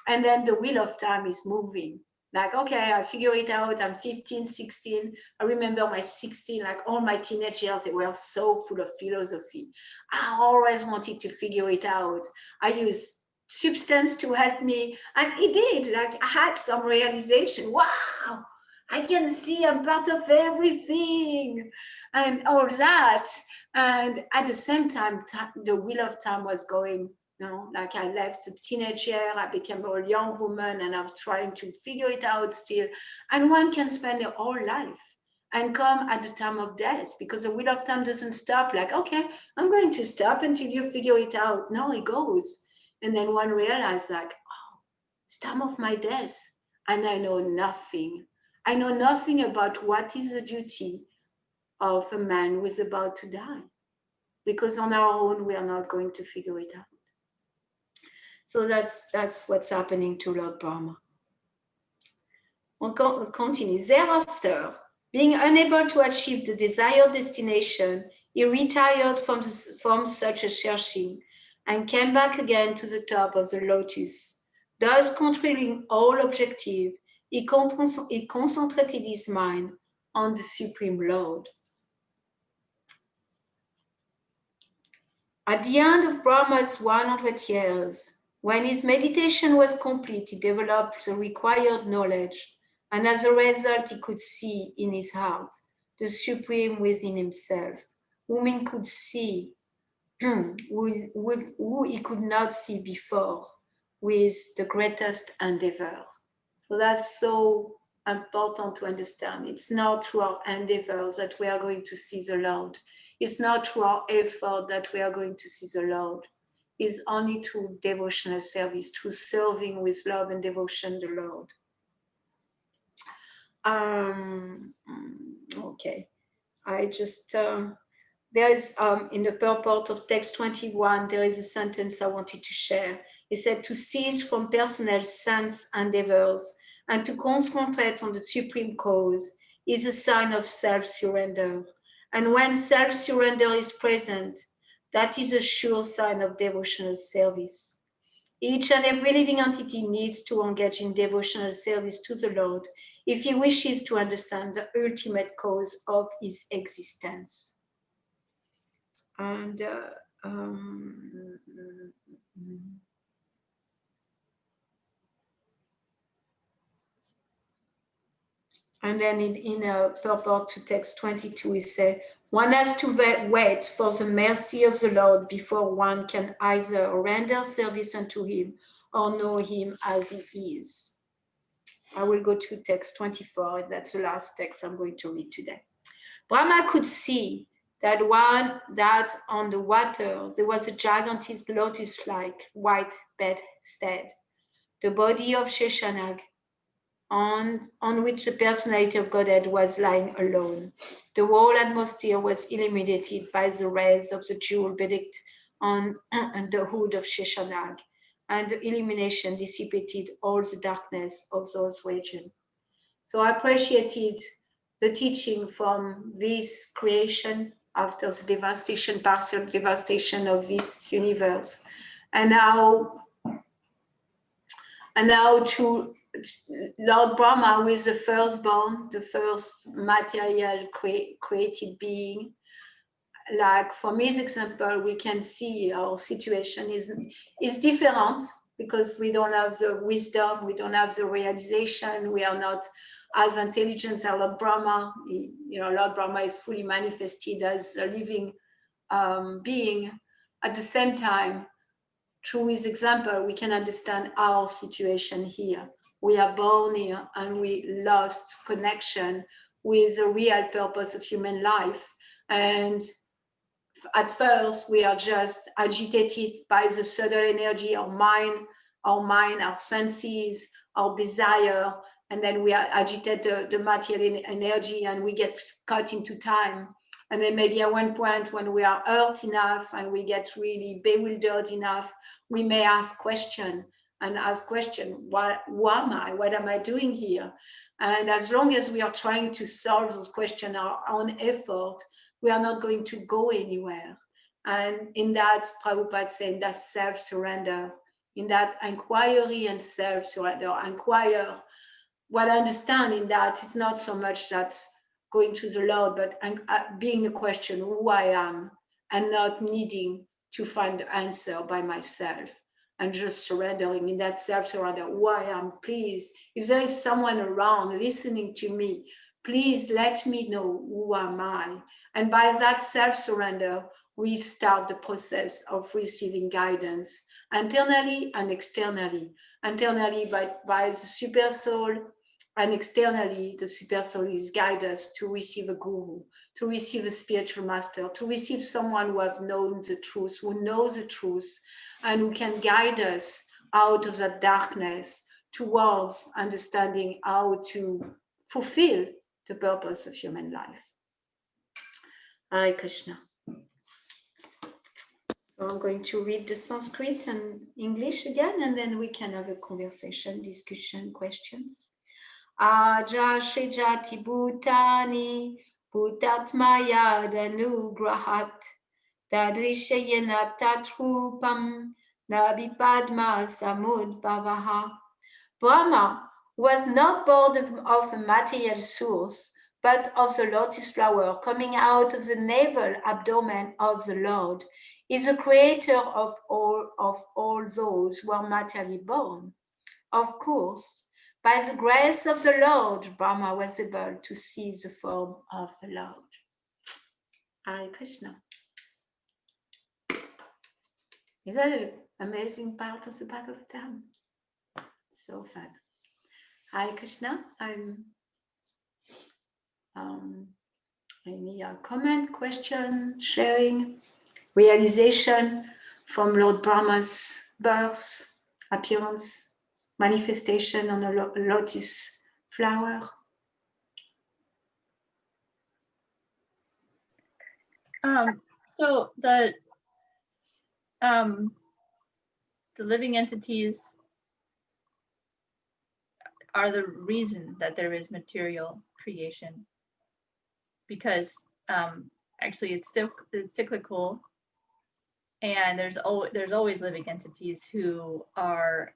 [SPEAKER 1] and then the wheel of time is moving. Like, okay, I figure it out. I'm 15, 16. I remember my 16, like all my teenage years, they were so full of philosophy. I always wanted to figure it out. I used substance to help me. And it did. Like, I had some realization. Wow, I can see I'm part of everything and all that. And at the same time, the wheel of time was going. Like I left the teenage year, I became a young woman, and I'm trying to figure it out still. And one can spend their whole life and come at the time of death, because the wheel of time doesn't stop. Like, okay, I'm going to stop until you figure it out. No, it goes. And then one realizes, like, oh, it's time of my death, and I know nothing. I know nothing about what is the duty of a man who is about to die, because on our own, we are not going to figure it out. So that's what's happening to Lord Brahma. We'll continue. Thereafter, being unable to achieve the desired destination, he retired from such a searching and came back again to the top of the lotus. Thus controlling all objective, he concentrated his mind on the Supreme Lord. At the end of Brahma's 100 years, when his meditation was complete, he developed the required knowledge, and as a result, he could see in his heart the Supreme within himself, whom he could see, who he could not see before, with the greatest endeavor. So that's so important to understand. It's not through our endeavors that we are going to see the Lord. It's not through our effort that we are going to see the Lord. It's only through devotional service, through serving with love and devotion the Lord. Okay, I just, there is, in the purport of text 21, there is a sentence I wanted to share. It said, to cease from personal sense endeavors and to concentrate on the supreme cause is a sign of self-surrender. And when self-surrender is present, that is a sure sign of devotional service. Each and every living entity needs to engage in devotional service to the Lord if he wishes to understand the ultimate cause of his existence. And then in a purport to text 22, it says, one has to wait for the mercy of the Lord before one can either render service unto him or know him as he is. I will go to text 24. That's the last text I'm going to read today. Brahma could see that on the water there was a gigantic lotus-like white bedstead, the body of Sheshanag, on which the personality of Godhead was lying alone. The whole atmosphere was illuminated by the rays of the jewel bedecked on the hood of Sheshanag, and the illumination dissipated all the darkness of those regions. So I appreciated the teaching from this creation after the devastation, partial devastation of this universe, and how to Lord Brahma, with the firstborn, the first material created being. Like from his example, we can see our situation is different because we don't have the wisdom, we don't have the realization, we are not as intelligent as Lord Brahma. Lord Brahma is fully manifested as a living being. At the same time, through his example, we can understand our situation here. We are born here and we lost connection with the real purpose of human life. And at first, we are just agitated by the subtle energy, our mind, our senses, our desire, and then we are agitated the material energy and we get caught into time. And then maybe at one point when we are hurt enough and we get really bewildered enough, we may ask question, who am I? What am I doing here? And as long as we are trying to solve those questions, our own effort, we are not going to go anywhere. And in that, Prabhupada saying that self-surrender, in that inquiry and self-surrender, inquire. What I understand in that is not so much that going to the Lord, but being the question who I am and not needing to find the answer by myself and just surrendering in that self-surrender, who I am, please. If there is someone around listening to me, please let me know who am I. And by that self-surrender, we start the process of receiving guidance internally and externally. Internally by the super soul, and externally, the super soul is guide us to receive a guru, to receive a spiritual master, to receive someone who have known the truth, who knows the truth, and who can guide us out of that darkness towards understanding how to fulfill the purpose of human life. Hare Krishna. So I'm going to read the Sanskrit and English again, and then we can have a conversation, discussion, questions. Aja Shejati Bhutani Bhutatmaya Danugrahat Dadrishayana Tatrupam Nabi Padma Samud Bhavaha. Brahma was not born of a material source, but of the lotus flower coming out of the navel abdomen of the Lord. Is the creator of all those who are materially born. Of course, by the grace of the Lord, Brahma was able to see the form of the Lord. Hare Krishna. Is that an amazing part of the Bhagavatam? So fun. Hare Krishna. Any comment, question, sharing, realization from Lord Brahma's birth, appearance, manifestation on a lotus flower?
[SPEAKER 5] So the living entities are the reason that there is material creation, because actually it's cyclical, and there's always living entities who are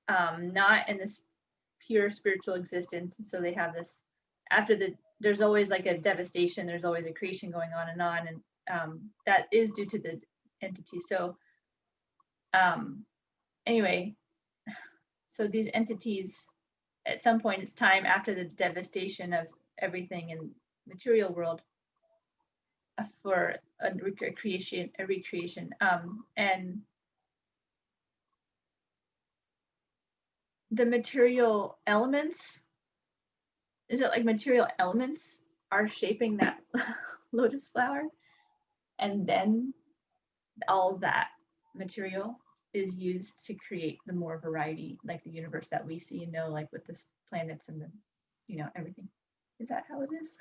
[SPEAKER 5] not in this pure spiritual existence, and so they have this there's always like a devastation, there's always a creation going on, and that is due to the entity. So anyway, so these entities, at some point it's time after the devastation of everything in material world for a recreation, and the material elements, is it like material elements are shaping that lotus flower, and then all that material is used to create the more variety, like the universe that we see and know, like with the planets and the, everything. Is that how it is?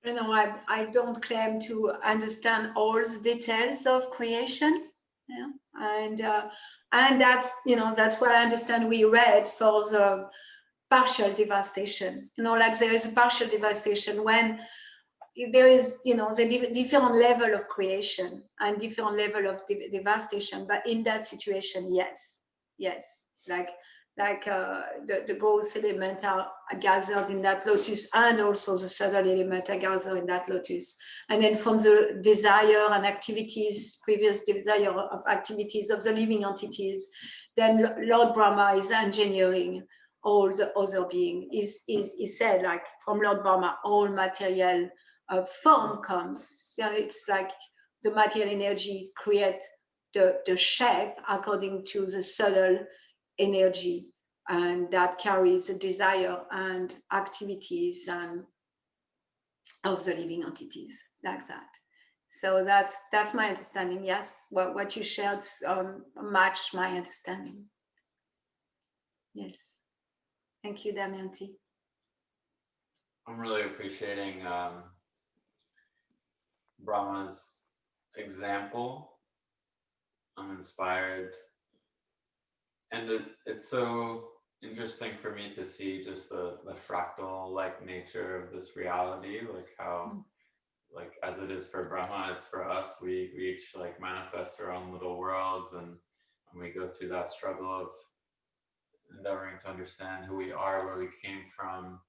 [SPEAKER 1] I don't claim to understand all the details of creation. Yeah, and that's that's what I understand. We read for the partial devastation. Like there is a partial devastation when there is the different level of creation and different level of devastation. But in that situation, yes, like the gross element are gathered in that lotus, and also the subtle element are gathered in that lotus. And then from the desire and activities, previous desire of activities of the living entities, then Lord Brahma is engineering all the other being. Is said, like, from Lord Brahma, all material form comes. It's like the material energy create the shape according to the subtle energy, and that carries the desire and activities and of the living entities, like that. So that's my understanding. Yes, what you shared matched my understanding. Yes, thank you, Damayanti.
[SPEAKER 2] I'm really appreciating Brahma's example. I'm inspired, and it's so interesting for me to see just the fractal like nature of this reality, like how like as it is for Brahma, it's for us. We each like manifest our own little worlds, and we go through that struggle of endeavoring to understand who we are, where we came from,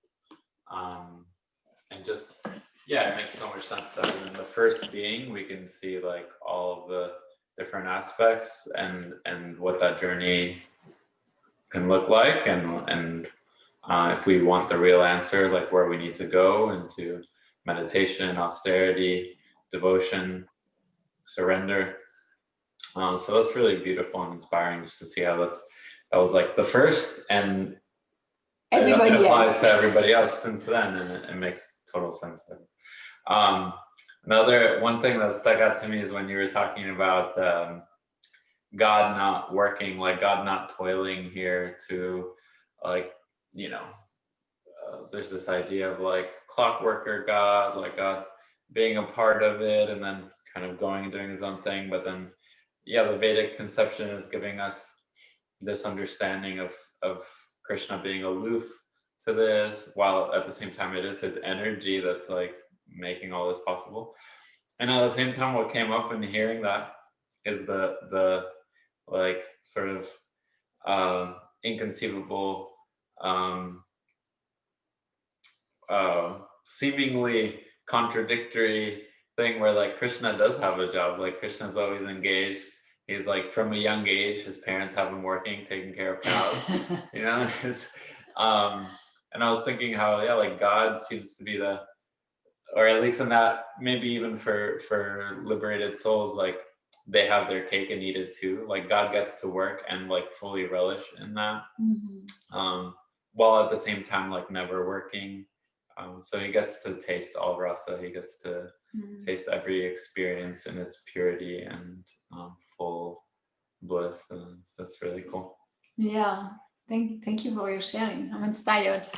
[SPEAKER 2] and just it makes so much sense that in the first being we can see like all of the different aspects and what that journey can look like, and if we want the real answer, like where we need to go into meditation, austerity, devotion, surrender. So that's really beautiful and inspiring just to see how that was like the first, and
[SPEAKER 1] Everybody
[SPEAKER 2] it applies
[SPEAKER 1] else.
[SPEAKER 2] to everybody else since then, and it makes total sense. One thing that stuck out to me is when you were talking about God not working, like God not toiling here to, like, there's this idea of like clockworker God, like God being a part of it and then kind of going and doing his own thing. But then, the Vedic conception is giving us this understanding of Krishna being aloof to this, while at the same time it is his energy that's like making all this possible. And at the same time, what came up in hearing that is the like sort of inconceivable, seemingly contradictory thing where like Krishna does have a job. Like Krishna's always engaged. He's like from a young age, his parents have him working, taking care of cows. You know, and I was thinking how like God seems to be the, or at least in that, maybe even for liberated souls, like they have their cake and eat it too. Like God gets to work and like fully relish in that, while at the same time like never working. So he gets to taste all rasa. He gets to taste every experience in its purity and full bliss, and that's really cool.
[SPEAKER 1] Yeah, thank you for your sharing. I'm inspired.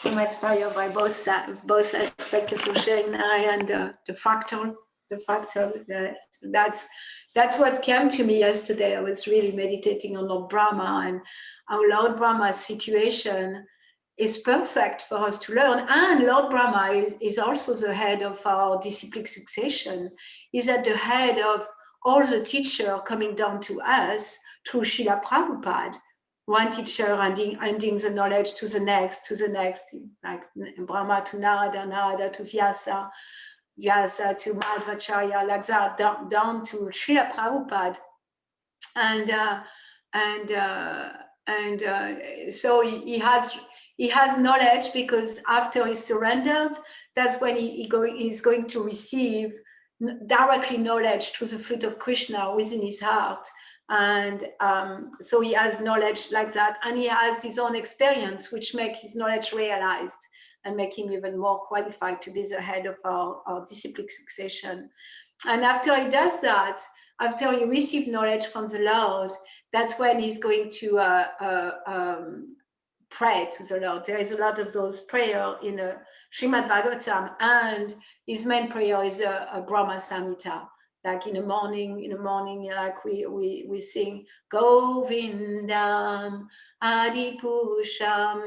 [SPEAKER 1] I'm inspired by both aspects of your sharing, and the fractal. That's what came to me yesterday. I was really meditating on Lord Brahma and how Lord Brahma's situation is perfect for us to learn. And Lord Brahma is also the head of our disciplic succession. He's at the head of all the teachers coming down to us through Srila Prabhupada. One teacher handing the knowledge to the next, like Brahma to Narada, Narada to Vyasa, Vyasa to Madhvacharya, like that, down to Srila Prabhupada. So he has knowledge, because after he surrendered, that's when he's going to receive directly knowledge through the flute of Krishna within his heart. And so he has knowledge like that, and he has his own experience, which make his knowledge realized and make him even more qualified to be the head of our disciplic succession. And after he does that, after he receives knowledge from the Lord, that's when he's going to pray to the Lord. There is a lot of those prayers in Srimad Bhagavatam, and his main prayer is a Brahma Samhita. Like in the morning, like we sing Govindam Adipurusham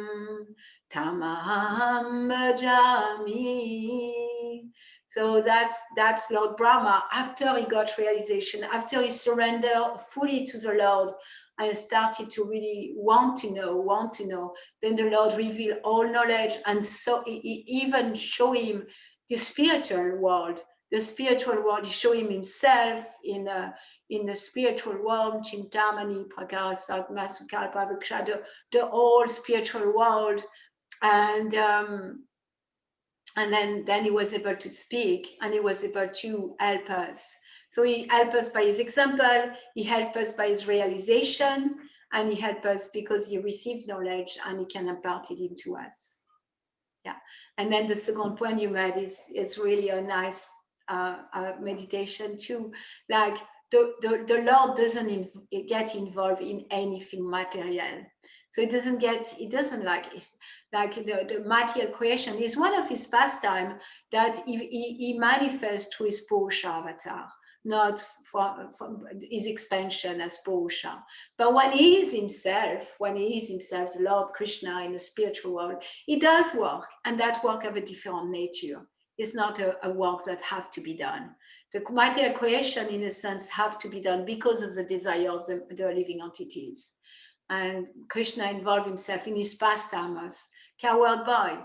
[SPEAKER 1] Tamaham Bhajami. So that's Lord Brahma. After he got realization, after he surrendered fully to the Lord and started to really want to know, then the Lord revealed all knowledge, and so he even showed him the spiritual world. The spiritual world, he showed him himself in the spiritual world, Chintamani, Prakasa, Masukalpa, Viksha, the whole spiritual world. And then he was able to speak, and he was able to help us. So he helped us by his example, he helped us by his realization, and he helped us because he received knowledge and he can impart it into us. Yeah. And then the second point you made is really a nice meditation too. Like the Lord doesn't get involved in anything material. So it doesn't like the material creation is one of his pastime that he manifests through his Purusha avatar, not from his expansion as Purusha. But when he is himself, the Lord Krishna in the spiritual world, he does work, and that work have a different nature. It's not a work that have to be done. The material creation, in a sense, have to be done because of the desire of the living entities. And Krishna involved himself in his pastime as cowherd boy,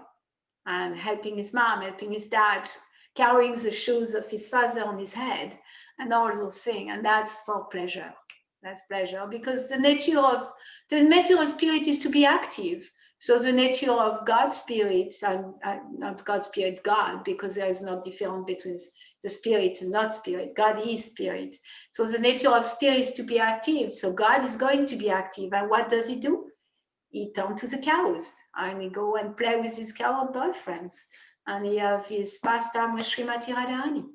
[SPEAKER 1] and helping his mom, helping his dad, carrying the shoes of his father on his head, and all those things. And that's for pleasure. That's pleasure, because the nature of spirit is to be active. So the nature of God's spirit, and not God's spirit, God, because there is no difference between the spirit and not spirit. God is spirit. So the nature of spirit is to be active. So God is going to be active. And what does he do? He turns to the cows, and he go and play with his cow boyfriends. And he have his pastime with Srimati Radharani.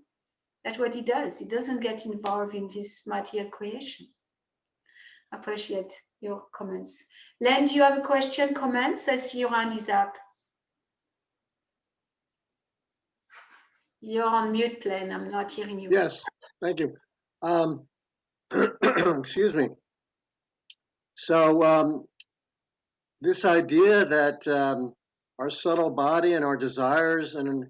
[SPEAKER 1] That's what he does. He doesn't get involved in this material creation. Appreciate your comments. Len, do you have a question, comments? I see your hand is up. You're on mute, Len. I'm not hearing you.
[SPEAKER 4] Yes, thank you. Excuse me. So this idea that our subtle body and our desires and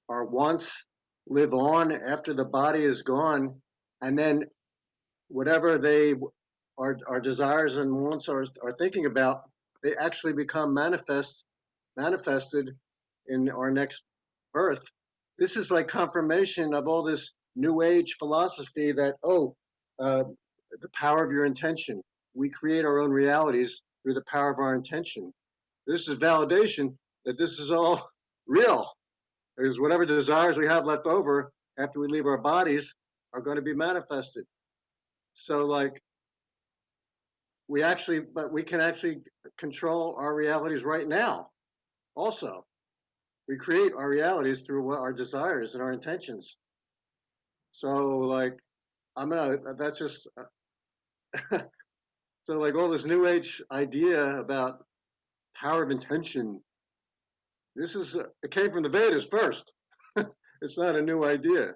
[SPEAKER 4] our wants live on after the body is gone, and then whatever they our desires and wants are thinking about, they actually become manifested in our next birth. This is like confirmation of all this new age philosophy that, the power of your intention. We create our own realities through the power of our intention. This is validation that this is all real. Because whatever desires we have left over after we leave our bodies are going to be manifested. So like we can actually control our realities right now. Also, we create our realities through our desires and our intentions. So like, that's just, so like all this new age idea about power of intention, it came from the Vedas first. It's not a new idea,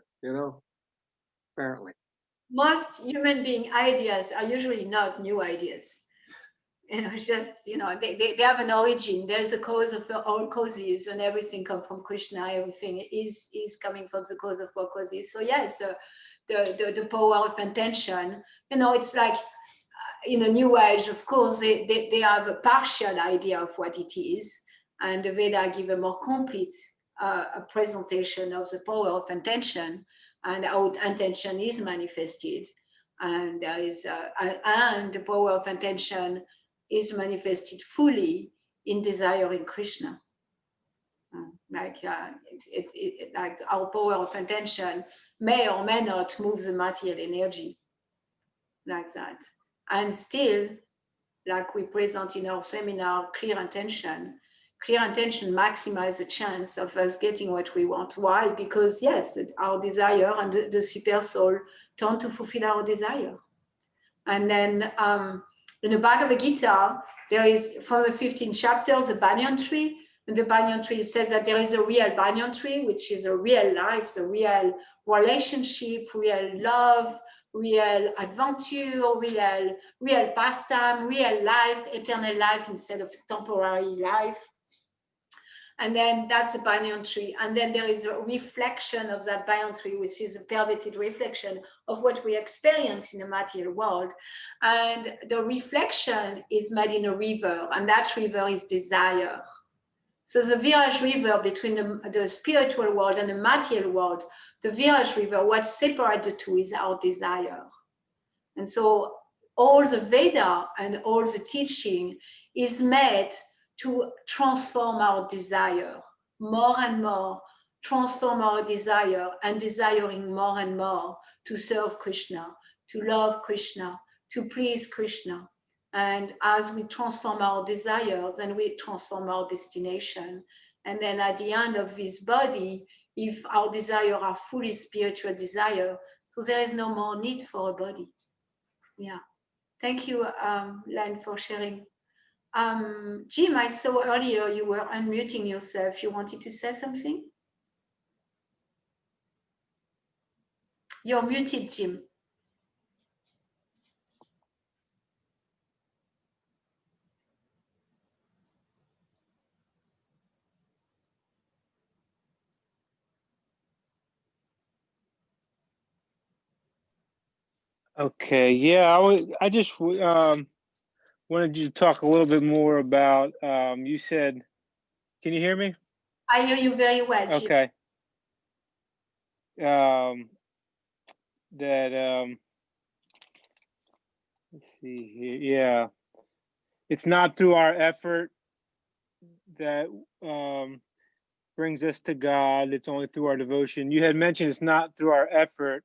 [SPEAKER 4] apparently.
[SPEAKER 1] Most human being ideas are usually not new ideas. It's just, they have an origin. There's a cause of all causes, and everything comes from Krishna. Everything is coming from the cause of all causes. So yes, the power of intention, it's like in a new age, of course, they have a partial idea of what it is, and the Veda give a more complete a presentation of the power of intention and how intention is manifested. And there is and the power of intention is manifested fully in desiring Krishna. Like our power of intention may or may not move the material energy like that. And still, like we present in our seminar, clear intention maximizes the chance of us getting what we want. Why? Because yes, our desire and the super soul turn to fulfill our desire. And then in the Bhagavad Gita, there is, for the 15 chapters, a banyan tree. And the banyan tree says that there is a real banyan tree, which is a real life, a real relationship, real love, real adventure, real pastime, real life, eternal life instead of temporary life. And then that's a banyan tree. And then there is a reflection of that banyan tree, which is a perverted reflection of what we experience in the material world. And the reflection is made in a river, and that river is desire. So the Viraj River between the spiritual world and the material world, the Viraj River, what separates the two is our desire. And so all the Veda and all the teaching is made to transform our desire more and more, transform our desire and desiring more and more to serve Krishna, to love Krishna, to please Krishna. And as we transform our desires, then we transform our destination. And then at the end of this body, if our desires are fully spiritual desire, so there is no more need for a body. Yeah. Thank you, Len, for sharing. Jim, I saw earlier you were unmuting yourself. You wanted to say something? You're muted, Jim.
[SPEAKER 6] Okay, yeah, I just wanted you to talk a little bit more about, you said, can you hear me?
[SPEAKER 1] I hear you very well, Jim.
[SPEAKER 6] Okay. Let's see here, yeah. It's not through our effort that brings us to God, it's only through our devotion. You had mentioned it's not through our effort,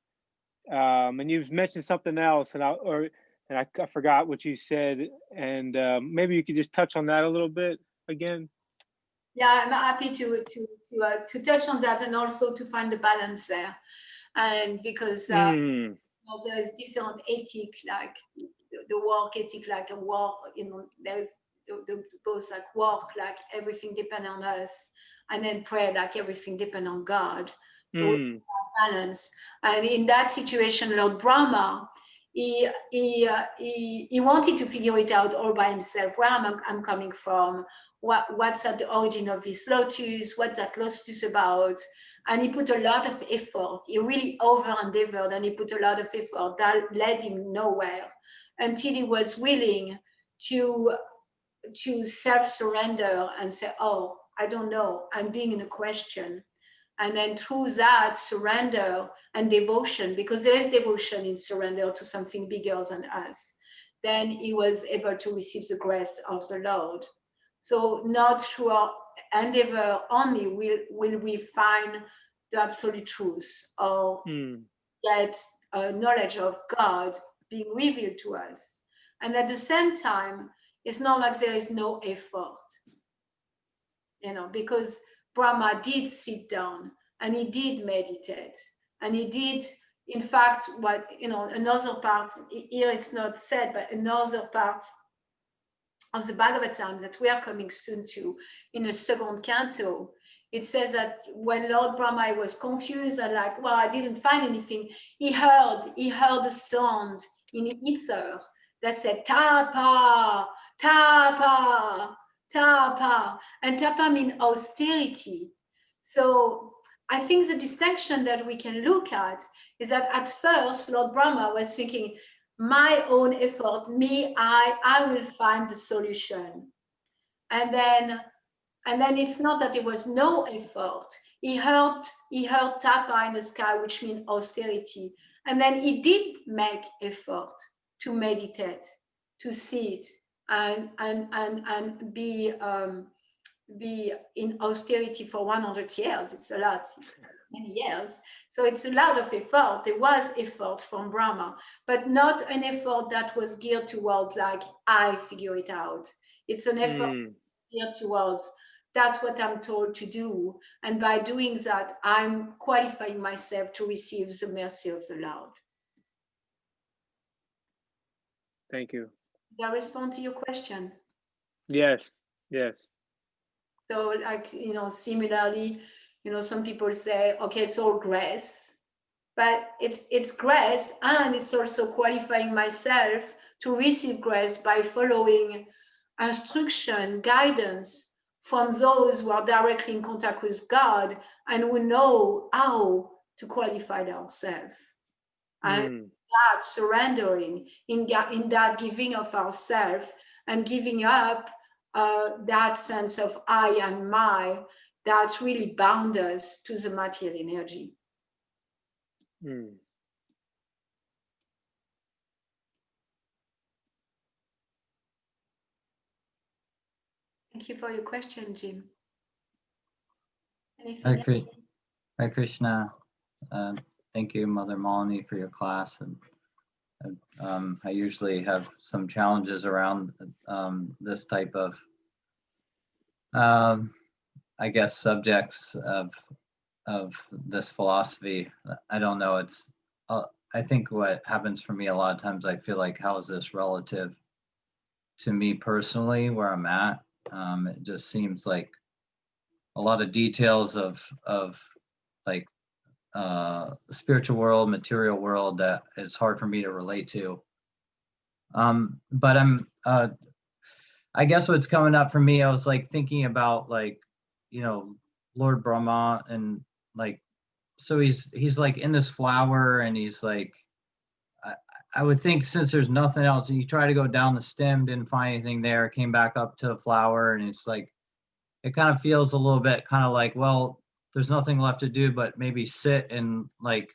[SPEAKER 6] and you've mentioned something else, and I forgot what you said, and maybe you could just touch on that a little bit again.
[SPEAKER 1] Yeah, I'm happy to touch on that and also to find the balance there, and because there is different ethic, like the work ethic, like a work, there's the both like work, like everything depends on us, and then prayer, like everything depends on God. So we have balance. And in that situation, Lord Brahma, he wanted to figure it out all by himself. Where I'm coming from? What's at the origin of this lotus? What's that lotus about? And he put a lot of effort. He really over-endeavored, and he put a lot of effort. That led him nowhere. until he was willing to self-surrender and say, oh, I don't know, I'm being in a question. And then through that surrender and devotion, because there is devotion in surrender to something bigger than us, then he was able to receive the grace of the Lord. So not through our endeavor only will we find the absolute truth or get knowledge of God being revealed to us. And at the same time, it's not like there is no effort, because Brahma did sit down and he did meditate, and he did, in fact, what, another part, here it's not said, but another part of the Bhagavatam that we are coming soon to in the second canto, it says that when Lord Brahma was confused and like, well, I didn't find anything, he heard a sound in the ether that said, tapa, tapa, tapa. And tapa means austerity. So I think the distinction that we can look at is that at first, Lord Brahma was thinking, my own effort, me, I will find the solution. And then it's not that there was no effort. He heard tapa in the sky, which means austerity. And then he did make effort to meditate, to sit and be in austerity for 100 years. It's a lot, many years. So it's a lot of effort. There was effort from Brahma, but not an effort that was geared towards like, I figure it out. It's an effort geared towards, that's what I'm told to do. And by doing that, I'm qualifying myself to receive the mercy of the Lord.
[SPEAKER 6] Thank you.
[SPEAKER 1] Did I respond to your question?
[SPEAKER 6] Yes.
[SPEAKER 1] So like, similarly, some people say, okay, it's all grace, but it's grace, and it's also qualifying myself to receive grace by following instruction, guidance from those who are directly in contact with God and who know how to qualify themselves. And that surrendering, in that giving of ourselves and giving up that sense of I and my, that really bound us to the material energy. Thank you for your question, Jim. Anything else?
[SPEAKER 7] Hare Krishna. Thank you, Mother Malini, for your class. And I usually have some challenges around this type of, I guess, subjects of this philosophy. I don't know. It's I think what happens for me a lot of times, I feel like, how is this relative to me personally, where I'm at? It just seems like a lot of details of like spiritual world, material world, that it's hard for me to relate to. But I'm, I guess what's coming up for me, I was like thinking about like, Lord Brahma, and like, so he's like in this flower, and he's like, I would think since there's nothing else, and you try to go down the stem, didn't find anything there, came back up to the flower, and it's like, it kind of feels a little bit kind of like, well, there's nothing left to do but maybe sit and like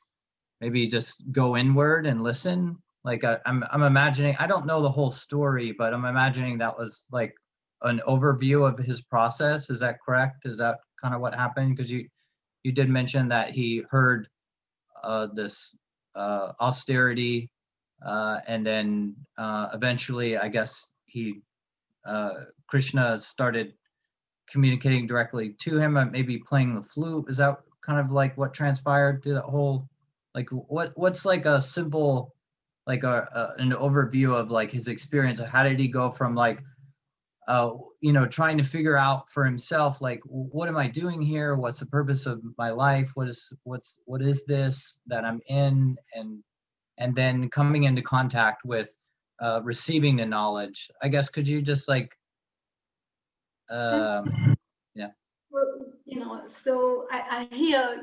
[SPEAKER 7] maybe just go inward and listen. Like I'm imagining, I don't know the whole story, but I'm imagining that was like an overview of his process. Is that correct? Is that kind of what happened? Because you did mention that he heard this austerity, and then eventually, I guess Krishna started communicating directly to him, maybe playing the flute. Is that kind of like what transpired through that whole, like what's like a simple, like an overview of like his experience? How did he go from like trying to figure out for himself, like, what am I doing here? What's the purpose of my life? What is this that I'm in? And then coming into contact with receiving the knowledge. I guess, could you just like, yeah.
[SPEAKER 1] Well, So I hear,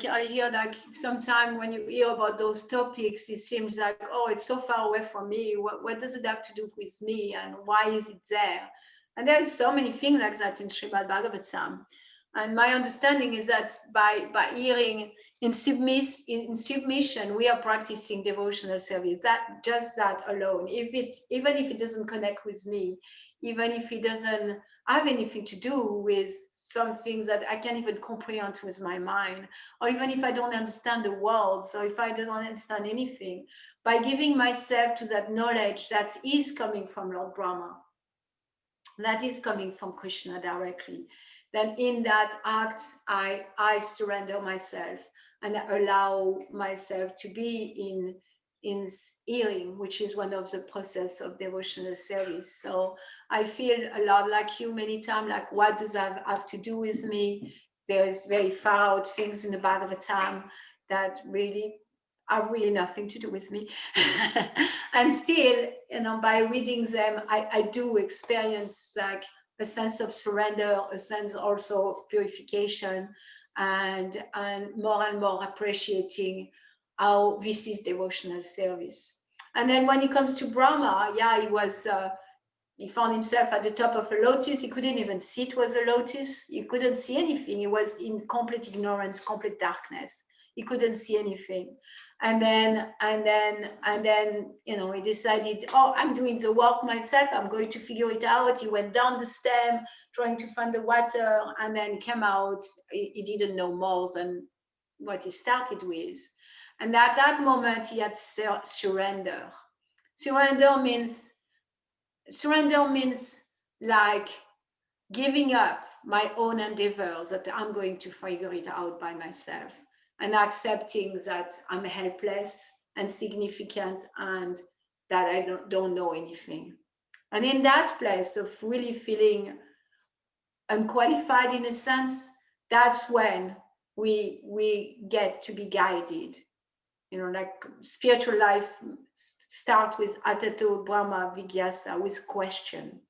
[SPEAKER 1] I hear like sometime when you hear about those topics, it seems like, oh, it's so far away from me. What does it have to do with me, and why is it there? And there's so many things like that in Srimad Bhagavatam. And my understanding is that by hearing in submission, we are practicing devotional service. That just that alone, even if it doesn't connect with me, even if it doesn't have anything to do with some things that I can't even comprehend with my mind, or even if I don't understand the words, or if I don't understand anything, by giving myself to that knowledge that is coming from Lord Brahma, that is coming from Krishna directly, then in that act, I surrender myself and allow myself to be in hearing, which is one of the process of devotional service. So I feel a lot like you many times, like, what does that have to do with me? There's very far out things in the Bhagavatam that really have really nothing to do with me. And still, by reading them, I do experience like a sense of surrender, a sense also of purification, and more appreciating how this is devotional service. And then when it comes to Brahma, he found himself at the top of a lotus. He couldn't even see it was a lotus. He couldn't see anything. He was in complete ignorance, complete darkness. He couldn't see anything. And then, he decided, oh, I'm doing the work myself. I'm going to figure it out. He went down the stem, trying to find the water, and then came out. He didn't know more than what he started with. And at that moment, he had surrender. Surrender means like giving up my own endeavors, that I'm going to figure it out by myself, and accepting that I'm helpless and significant and that I don't know anything. And in that place of really feeling unqualified in a sense, that's when we get to be guided. Like spiritual life start with Atato Brahma Vigyasa, with question.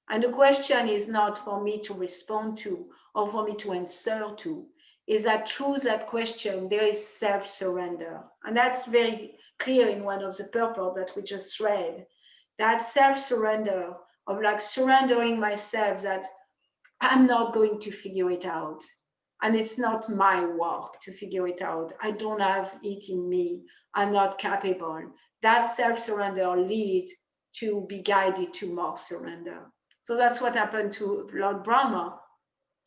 [SPEAKER 1] And the question is not for me to respond to or for me to answer to, is that through that question, there is self-surrender. And that's very clear in one of the purport that we just read. That self-surrender of like surrendering myself, that I'm not going to figure it out. And it's not my work to figure it out. I don't have it in me. I'm not capable. That self-surrender lead to be guided to more surrender. So that's what happened to Lord Brahma.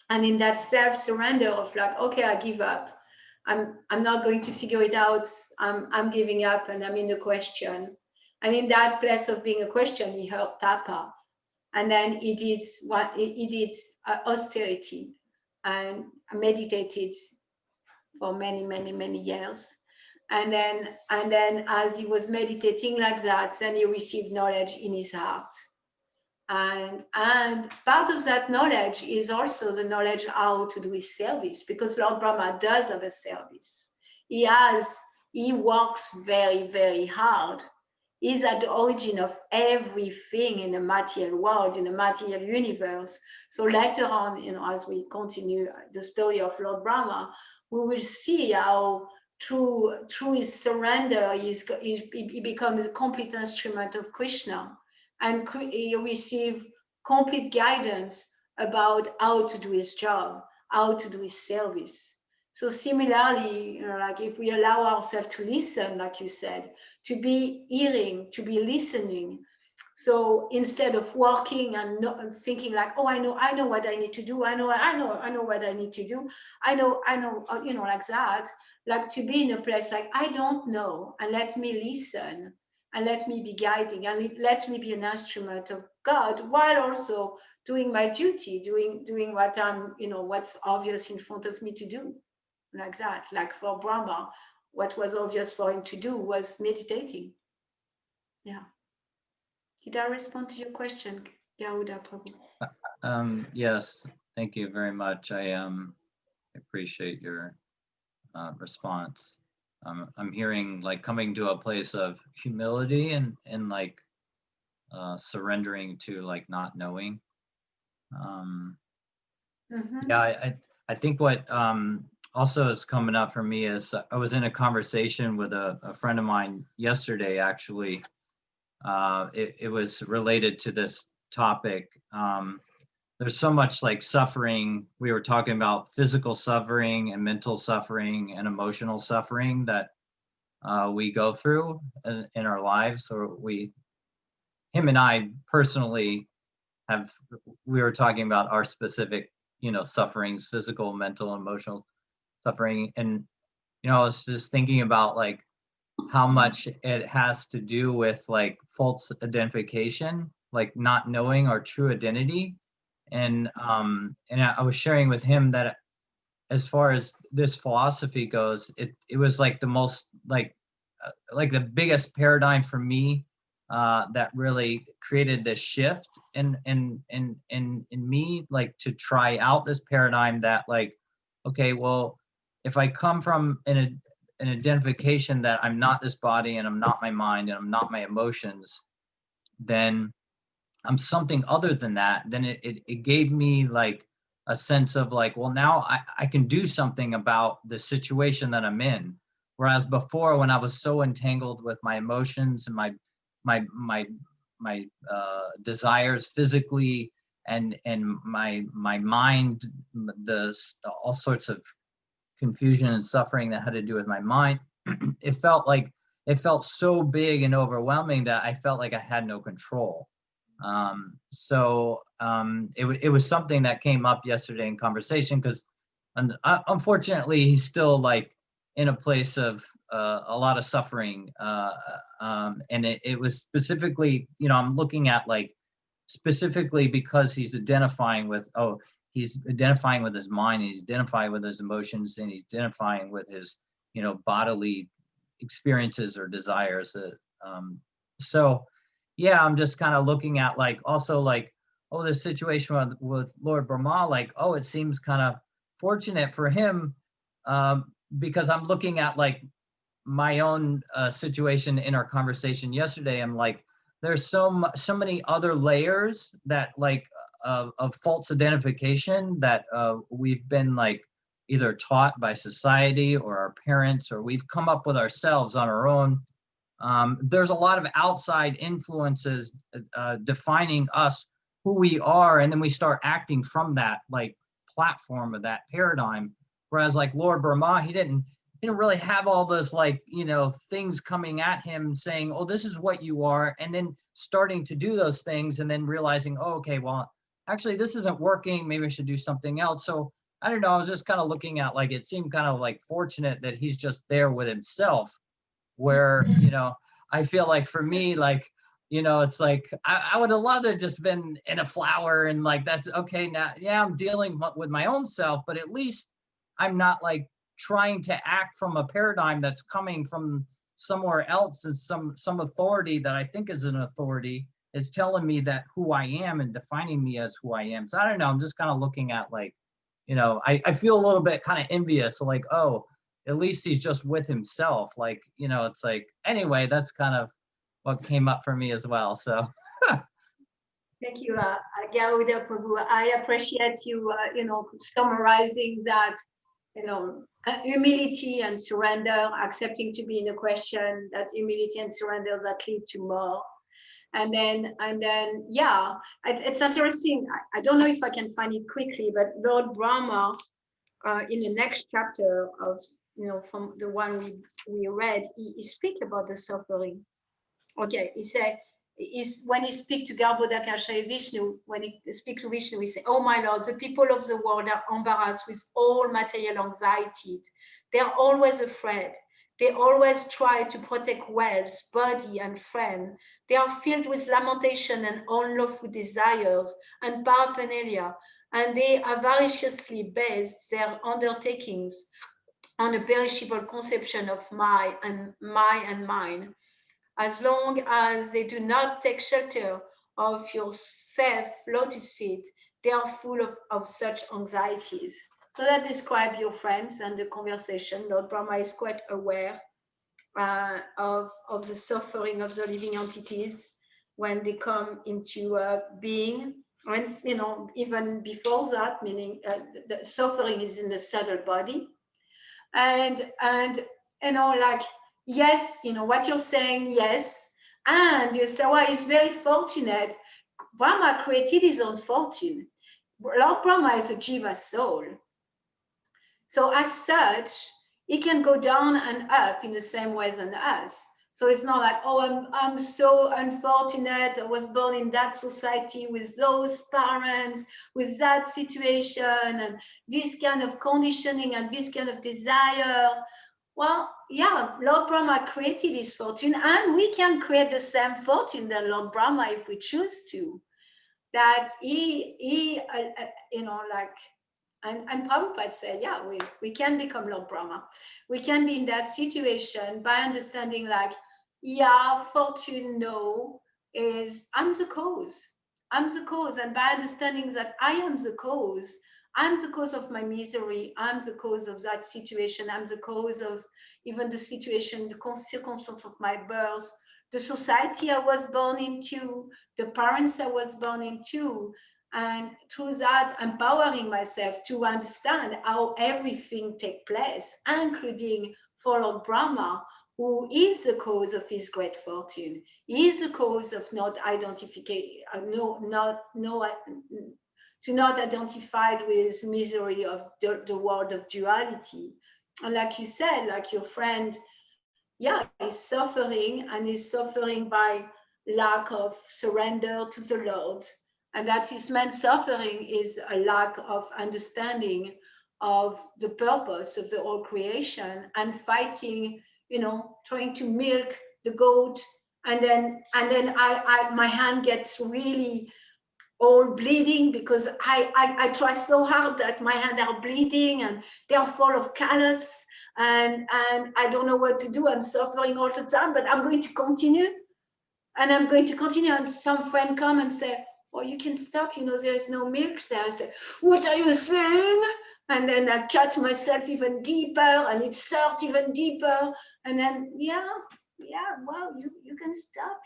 [SPEAKER 1] And in that self-surrender of like, okay, I give up. I'm not going to figure it out. I'm giving up, and I'm in the question. And in that place of being a question, he heard Tapa. And then he did austerity and meditated for many, many, many years. And then as he was meditating like that, then he received knowledge in his heart. And part of that knowledge is also the knowledge how to do his service, because Lord Brahma does have a service. He works very, very hard. He's at the origin of everything in the material world, in the material universe. So later on, as we continue the story of Lord Brahma, we will see how through his surrender, he becomes a complete instrument of Krishna. And he received complete guidance about how to do his job, how to do his service. So similarly, like if we allow ourselves to listen, like you said, to be hearing, to be listening. So instead of working and thinking like, oh, I know what I need to do. I know what I need to do. I know, like that. Like to be in a place like, I don't know, and let me listen. And let me be guiding, and let me be an instrument of God, while also doing my duty, doing what what's obvious in front of me to do, like that. Like for Brahma, what was obvious for him to do was meditating. Yeah. Did I respond to your question, Yahuda Prabhu?
[SPEAKER 7] Yes, thank you very much. I appreciate your response. I'm hearing like coming to a place of humility and like surrendering to like not knowing.
[SPEAKER 1] Mm-hmm.
[SPEAKER 7] Yeah, I think what also is coming up for me is I was in a conversation with a friend of mine yesterday, actually. It was related to this topic. There's so much like suffering. We were talking about physical suffering and mental suffering and emotional suffering that we go through in our lives, or him and I personally we were talking about our specific, sufferings, physical, mental, emotional suffering. And, I was just thinking about like how much it has to do with like false identification, like not knowing our true identity. And I was sharing with him that as far as this philosophy goes, it was like the most like the biggest paradigm for me that really created this shift in me, like to try out this paradigm that like, okay, well, if I come from an identification that I'm not this body and I'm not my mind and I'm not my emotions, then I'm something other than that. Then it gave me like a sense of like, well, now I can do something about the situation that I'm in. Whereas before, when I was so entangled with my emotions and my desires physically and my mind, all sorts of confusion and suffering that had to do with my mind, it felt so big and overwhelming that I felt like I had no control. It was something that came up yesterday in conversation because unfortunately he's still like in a place of a lot of suffering. And it was specifically, I'm looking at like specifically because he's identifying with, he's identifying with his mind, and he's identifying with his emotions, and he's identifying with his, bodily experiences or desires. So yeah, I'm just kind of looking at like also like, the situation with Lord Brahma, like, it seems kind of fortunate for him because I'm looking at like my own situation in our conversation yesterday. I'm like, there's so many other layers that like of false identification that we've been like either taught by society or our parents, or we've come up with ourselves on our own. There's a lot of outside influences defining us, who we are, and then we start acting from that like platform of that paradigm. Whereas like Lord Brahma, he didn't really have all those like, things coming at him saying, this is what you are, and then starting to do those things and then realizing, okay, well, actually this isn't working, maybe I should do something else. So I don't know, I was just kind of looking at like, it seemed kind of like fortunate that he's just there with himself, where, I feel like for me, like, it's like, I would have loved to just been in a flower and like, that's okay. Now, yeah, I'm dealing with my own self, but at least I'm not like trying to act from a paradigm that's coming from somewhere else, and some authority that I think is an authority is telling me that who I am and defining me as who I am. So I don't know, I'm just kind of looking at like, I feel a little bit kind of envious, like, at least he's just with himself. Like, it's like, anyway, that's kind of what came up for me as well. So.
[SPEAKER 1] Thank you, Garuda Prabhu. I appreciate you, summarizing that, humility and surrender, accepting to be in a question, that humility and surrender that lead to more. And then, yeah, it's interesting. I don't know if I can find it quickly, but Lord Brahma, in the next chapter of, from the one we read, he speak about the suffering. Okay, he said, when he speak to Garbhodakashayi Vishnu, when he speak to Vishnu, he say, "Oh my Lord, the people of the world are embarrassed with all material anxiety. They are always afraid. They always try to protect wealth, body, and friend. They are filled with lamentation and unlawful desires and paraphernalia, and they avariciously base their undertakings on a perishable conception of my and mine. As long as they do not take shelter of your safe lotus feet, they are full of such anxieties." So that describes your friends and the conversation. Lord Brahma is quite aware of the suffering of the living entities when they come into being. And even before that, meaning the suffering is in the subtle body, and like, yes, what you're saying, yes, and you say, well, it's very fortunate. Brahma created his own fortune. Lord Brahma is a jiva soul, so as such, he can go down and up in the same way as us. So it's not like, oh, I'm so unfortunate. I was born in that society with those parents, with that situation, and this kind of conditioning and this kind of desire. Well, yeah, Lord Brahma created his fortune, and we can create the same fortune that Lord Brahma if we choose to. That he like, and Prabhupada said, yeah, we can become Lord Brahma. We can be in that situation by understanding, like, yeah, fortune, no, is I'm the cause. I'm the cause. And by understanding that I am the cause of my misery. I'm the cause of that situation. I'm the cause of even the situation, the circumstance of my birth, the society I was born into, the parents I was born into, and through that empowering myself to understand how everything takes place, including for Lord Brahma, who is the cause of his great fortune. He is the cause of not identification, to not identified with misery of the world of duality. And like you said, like your friend, yeah, is suffering, and is suffering by lack of surrender to the Lord. And that his main suffering is a lack of understanding of the purpose of the whole creation, and fighting, trying to milk the goat. And then my hand gets really all bleeding because I try so hard that my hands are bleeding and they are full of callus, and I don't know what to do. I'm suffering all the time, but I'm going to continue, and I'm going to continue. And some friend come and say, "Oh, you can stop. There is no milk there." I say, "What are you saying?" And then I cut myself even deeper, and it hurt even deeper. And then well, you can stop.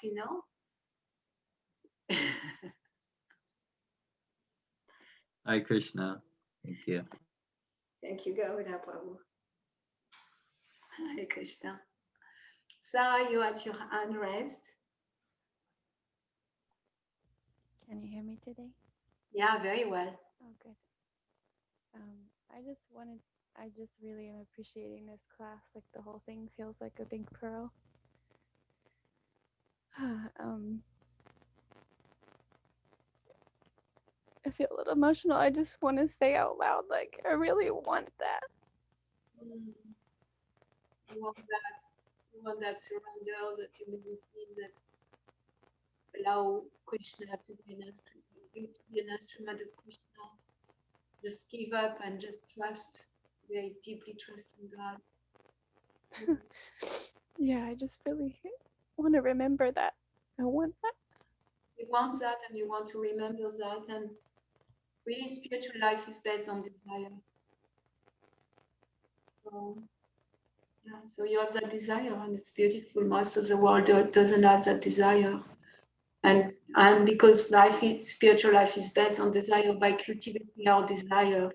[SPEAKER 7] Hi, Krishna. Thank you.
[SPEAKER 1] Thank you, Garuda Prabhu. Hare Krishna. Sarah, you at your hand raised.
[SPEAKER 8] Can you hear me today?
[SPEAKER 1] Yeah, very well.
[SPEAKER 8] Oh, good. I just really am appreciating this class. Like the whole thing feels like a big pearl. I feel a little emotional. I just want to say out loud, like, I really want that.
[SPEAKER 1] You want that. You want that surrender, that humility, that allow Krishna to be an instrument of Krishna. Just give up and just trust, very deeply trust in God.
[SPEAKER 8] Yeah, I just really want to remember that. I want that.
[SPEAKER 1] You want that, and you want to remember that, and really spiritual life is based on desire. So you have that desire, and it's beautiful. Most of the world doesn't have that desire, and because spiritual life is based on desire, by cultivating our desire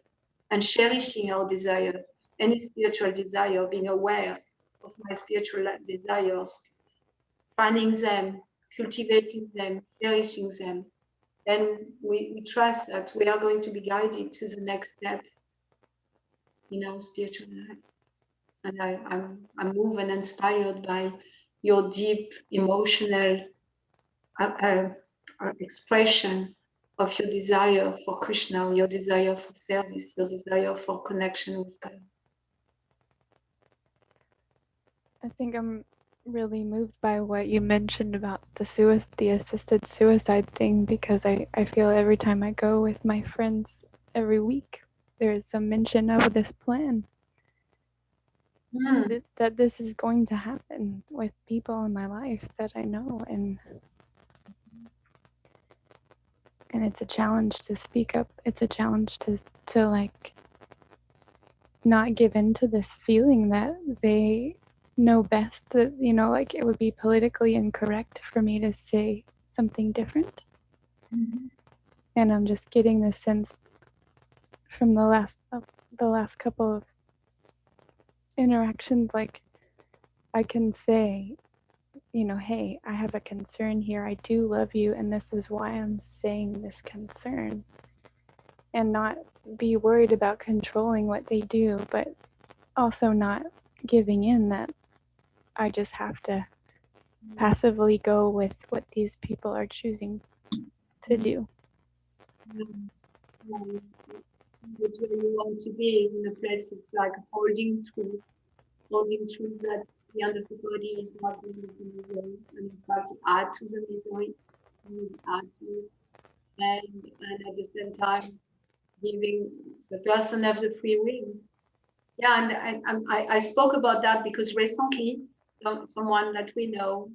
[SPEAKER 1] and cherishing our desire, any spiritual desire, being aware of my spiritual desires, finding them, cultivating them, cherishing them, then we trust that we are going to be guided to the next step in our spiritual life. And I'm moved and inspired by your deep emotional expression of your desire for Krishna, your desire for service, your desire for connection with God.
[SPEAKER 8] I think I'm really moved by what you mentioned about the assisted suicide thing, because I feel every time I go with my friends every week, there is some mention of this plan. That this is going to happen with people in my life that I know, and it's a challenge to speak up. It's a challenge to like not give in to this feeling that they know best, that like it would be politically incorrect for me to say something different. And I'm just getting this sense from the last couple of interactions, like I can say, you know, hey, I have a concern here. I do love you, and this is why I'm saying this concern. And not be worried about controlling what they do, but also not giving in that I just have to passively go with what these people are choosing to do.
[SPEAKER 1] That's where you want to be, is in a place of like holding truth that the end of the body is not in the misery, and in fact add to the misery, add to it, and at the same time giving the person of the free will. Yeah, and I spoke about that because recently someone that we know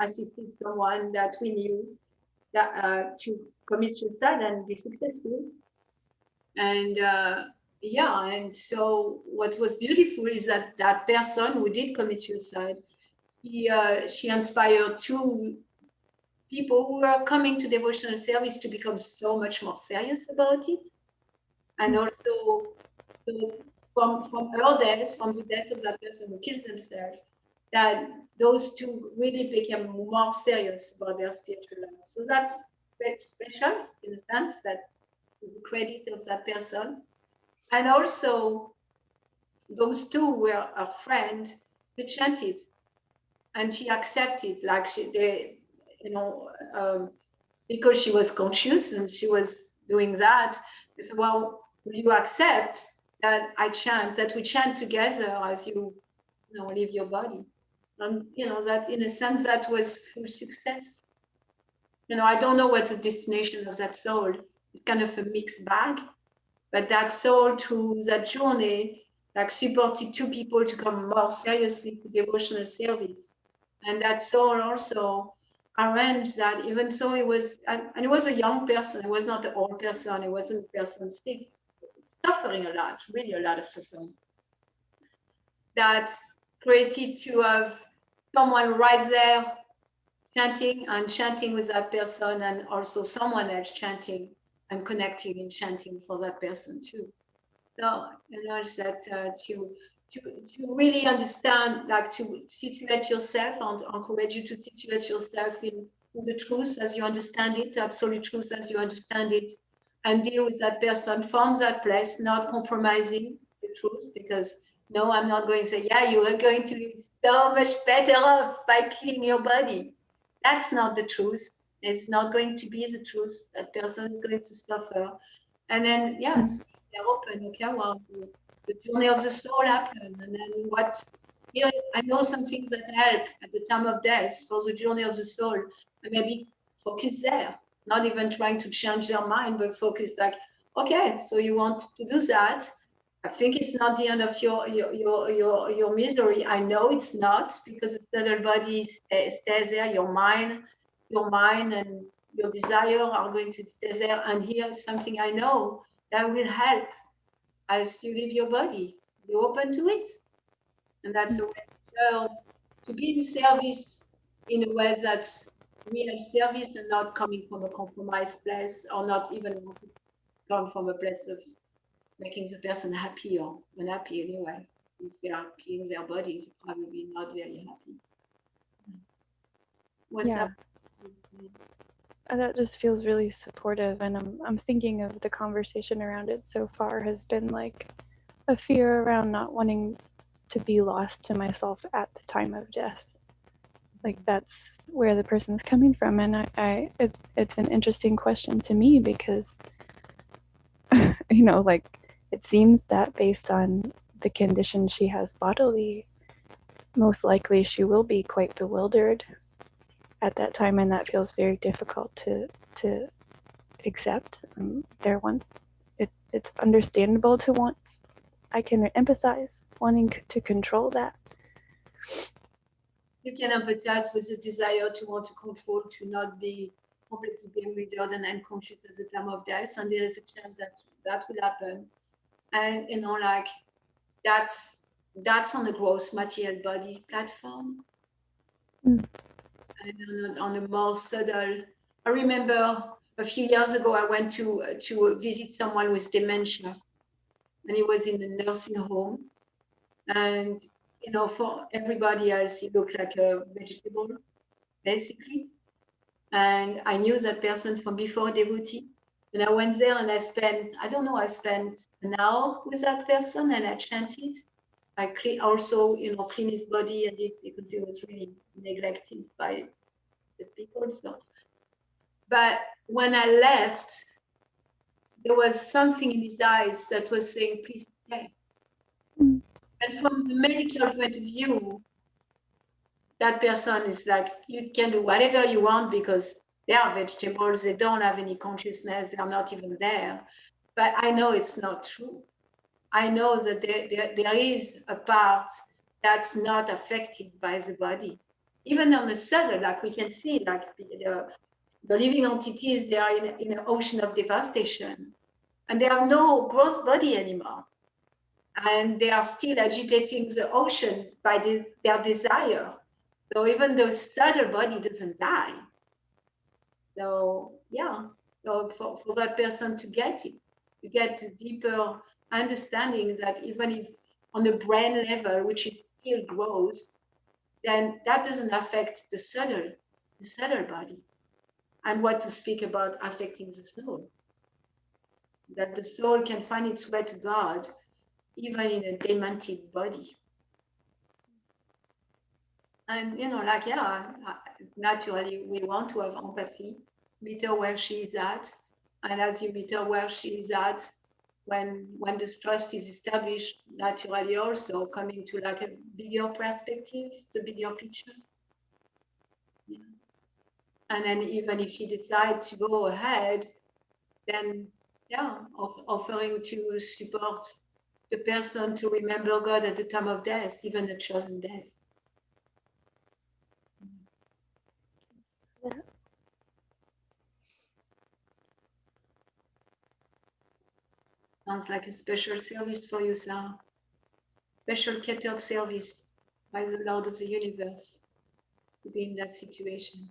[SPEAKER 1] assisted someone that we knew that to commit suicide and be successful. And yeah, and so what was beautiful is that that person who did commit suicide, she inspired two people who are coming to devotional service to become so much more serious about it. And also, so from her days, from the death of that person who kills themselves, that those two really became more serious about their spiritual life. So that's special in a sense, that is the credit of that person. And also, those two were a friend. They chanted, and she accepted, like they, you know, because she was conscious and she was doing that. They said, well, will you accept that I chant, that we chant together as you know, leave your body? And you know, that in a sense that was full success. You know, I don't know what the destination of that soul. It's kind of a mixed bag, but that soul through that journey, like supported two people to come more seriously to devotional service. And that soul also arranged that, even though it was, and it was a young person, it was not an old person, it wasn't a person sick, suffering a lot, really a lot of suffering. That created to have someone right there chanting with that person, and also someone else chanting and connecting and chanting for that person too. So, you know, it's that to really understand, like to situate yourself, and encourage you to situate yourself in the truth as you understand it, the absolute truth as you understand it, and deal with that person from that place, not compromising the truth, because no, I'm not going to say, yeah, you are going to be so much better off by killing your body. That's not the truth. It's not going to be the truth. That person is going to suffer. And then, yes, they're open. Okay, well, the journey of the soul happened. And then what, here, I know some things that help at the time of death for the journey of the soul. And maybe focus there, not even trying to change their mind, but focus like, okay, so you want to do that. I think it's not the end of your misery. I know it's not, because the subtle body stays there. Your mind and your desire are going to stay there. And here's something I know that will help as you leave your body. You're open to it, and that's a way to be in service in a way that's real service, and not coming from a compromised place, or not even come from a place of making the person happy or unhappy anyway. If they are killing their bodies, probably not very happy. What's
[SPEAKER 8] Yeah.
[SPEAKER 1] up?
[SPEAKER 8] That just feels really supportive, and I'm thinking of the conversation around it so far has been like a fear around not wanting to be lost to myself at the time of death. Like that's where the person's coming from, and it's an interesting question to me, because you know, like it seems that based on the condition she has bodily, most likely she will be quite bewildered at that time, and that feels very difficult to accept. It's understandable to want. I can empathize wanting to control that.
[SPEAKER 1] You can empathize with the desire to want to control, to not be completely bewildered and unconscious at the time of death, and there is a chance that that will happen. And you know, like that's on the gross material body platform. And on a more subtle, I remember a few years ago, I went to visit someone with dementia, and he was in a nursing home. And, you know, for everybody else, he looked like a vegetable, basically. And I knew that person from before devotee. And I went there and I spent an hour with that person, and I chanted. I also, you know, clean his body, and because he was really neglected by the people. So, but when I left, there was something in his eyes that was saying, "Please stay."
[SPEAKER 8] Mm.
[SPEAKER 1] And from the medical point of view, that person is like, you can do whatever you want because they are vegetables, they don't have any consciousness, they are not even there. But I know it's not true. I know that there is a part that's not affected by the body. Even on the subtle, like we can see, like the living entities, they are in an ocean of devastation, and they have no gross body anymore. And they are still agitating the ocean by their desire. So even the subtle body doesn't die. So yeah, so for that person to get it, you get a deeper understanding that even if on the brain level, which is still gross, then that doesn't affect the subtle body. And what to speak about affecting the soul. That the soul can find its way to God, even in a demented body. And, you know, like, yeah, naturally, we want to have empathy, meet her where she is at. And as you meet her where she is at, when this trust is established, naturally also coming to like a bigger perspective, the bigger picture. Yeah. And then even if you decide to go ahead, then, yeah, offering to support the person to remember God at the time of death, even a chosen death. Sounds like a special service for you, Sarah. Special catered service by the Lord of the universe to be in that situation.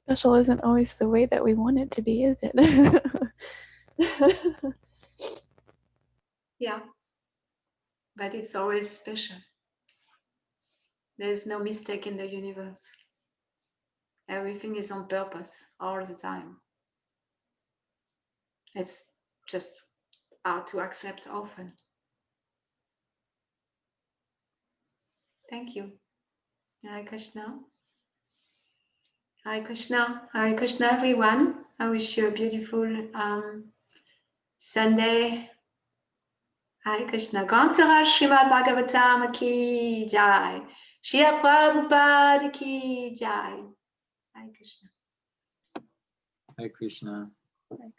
[SPEAKER 8] Special isn't always the way that we want it to be, is it?
[SPEAKER 1] Yeah, but it's always special. There's no mistake in the universe. Everything is on purpose all the time. It's just hard to accept often. Thank you. Hare Krishna. Hare Krishna. Hare Krishna, everyone. I wish you a beautiful Sunday. Hare Krishna. Grantara Srimad Bhagavatam ki jai. Shri Prabhupada ki jai. Hare Krishna.
[SPEAKER 7] Hare Krishna.
[SPEAKER 5] Like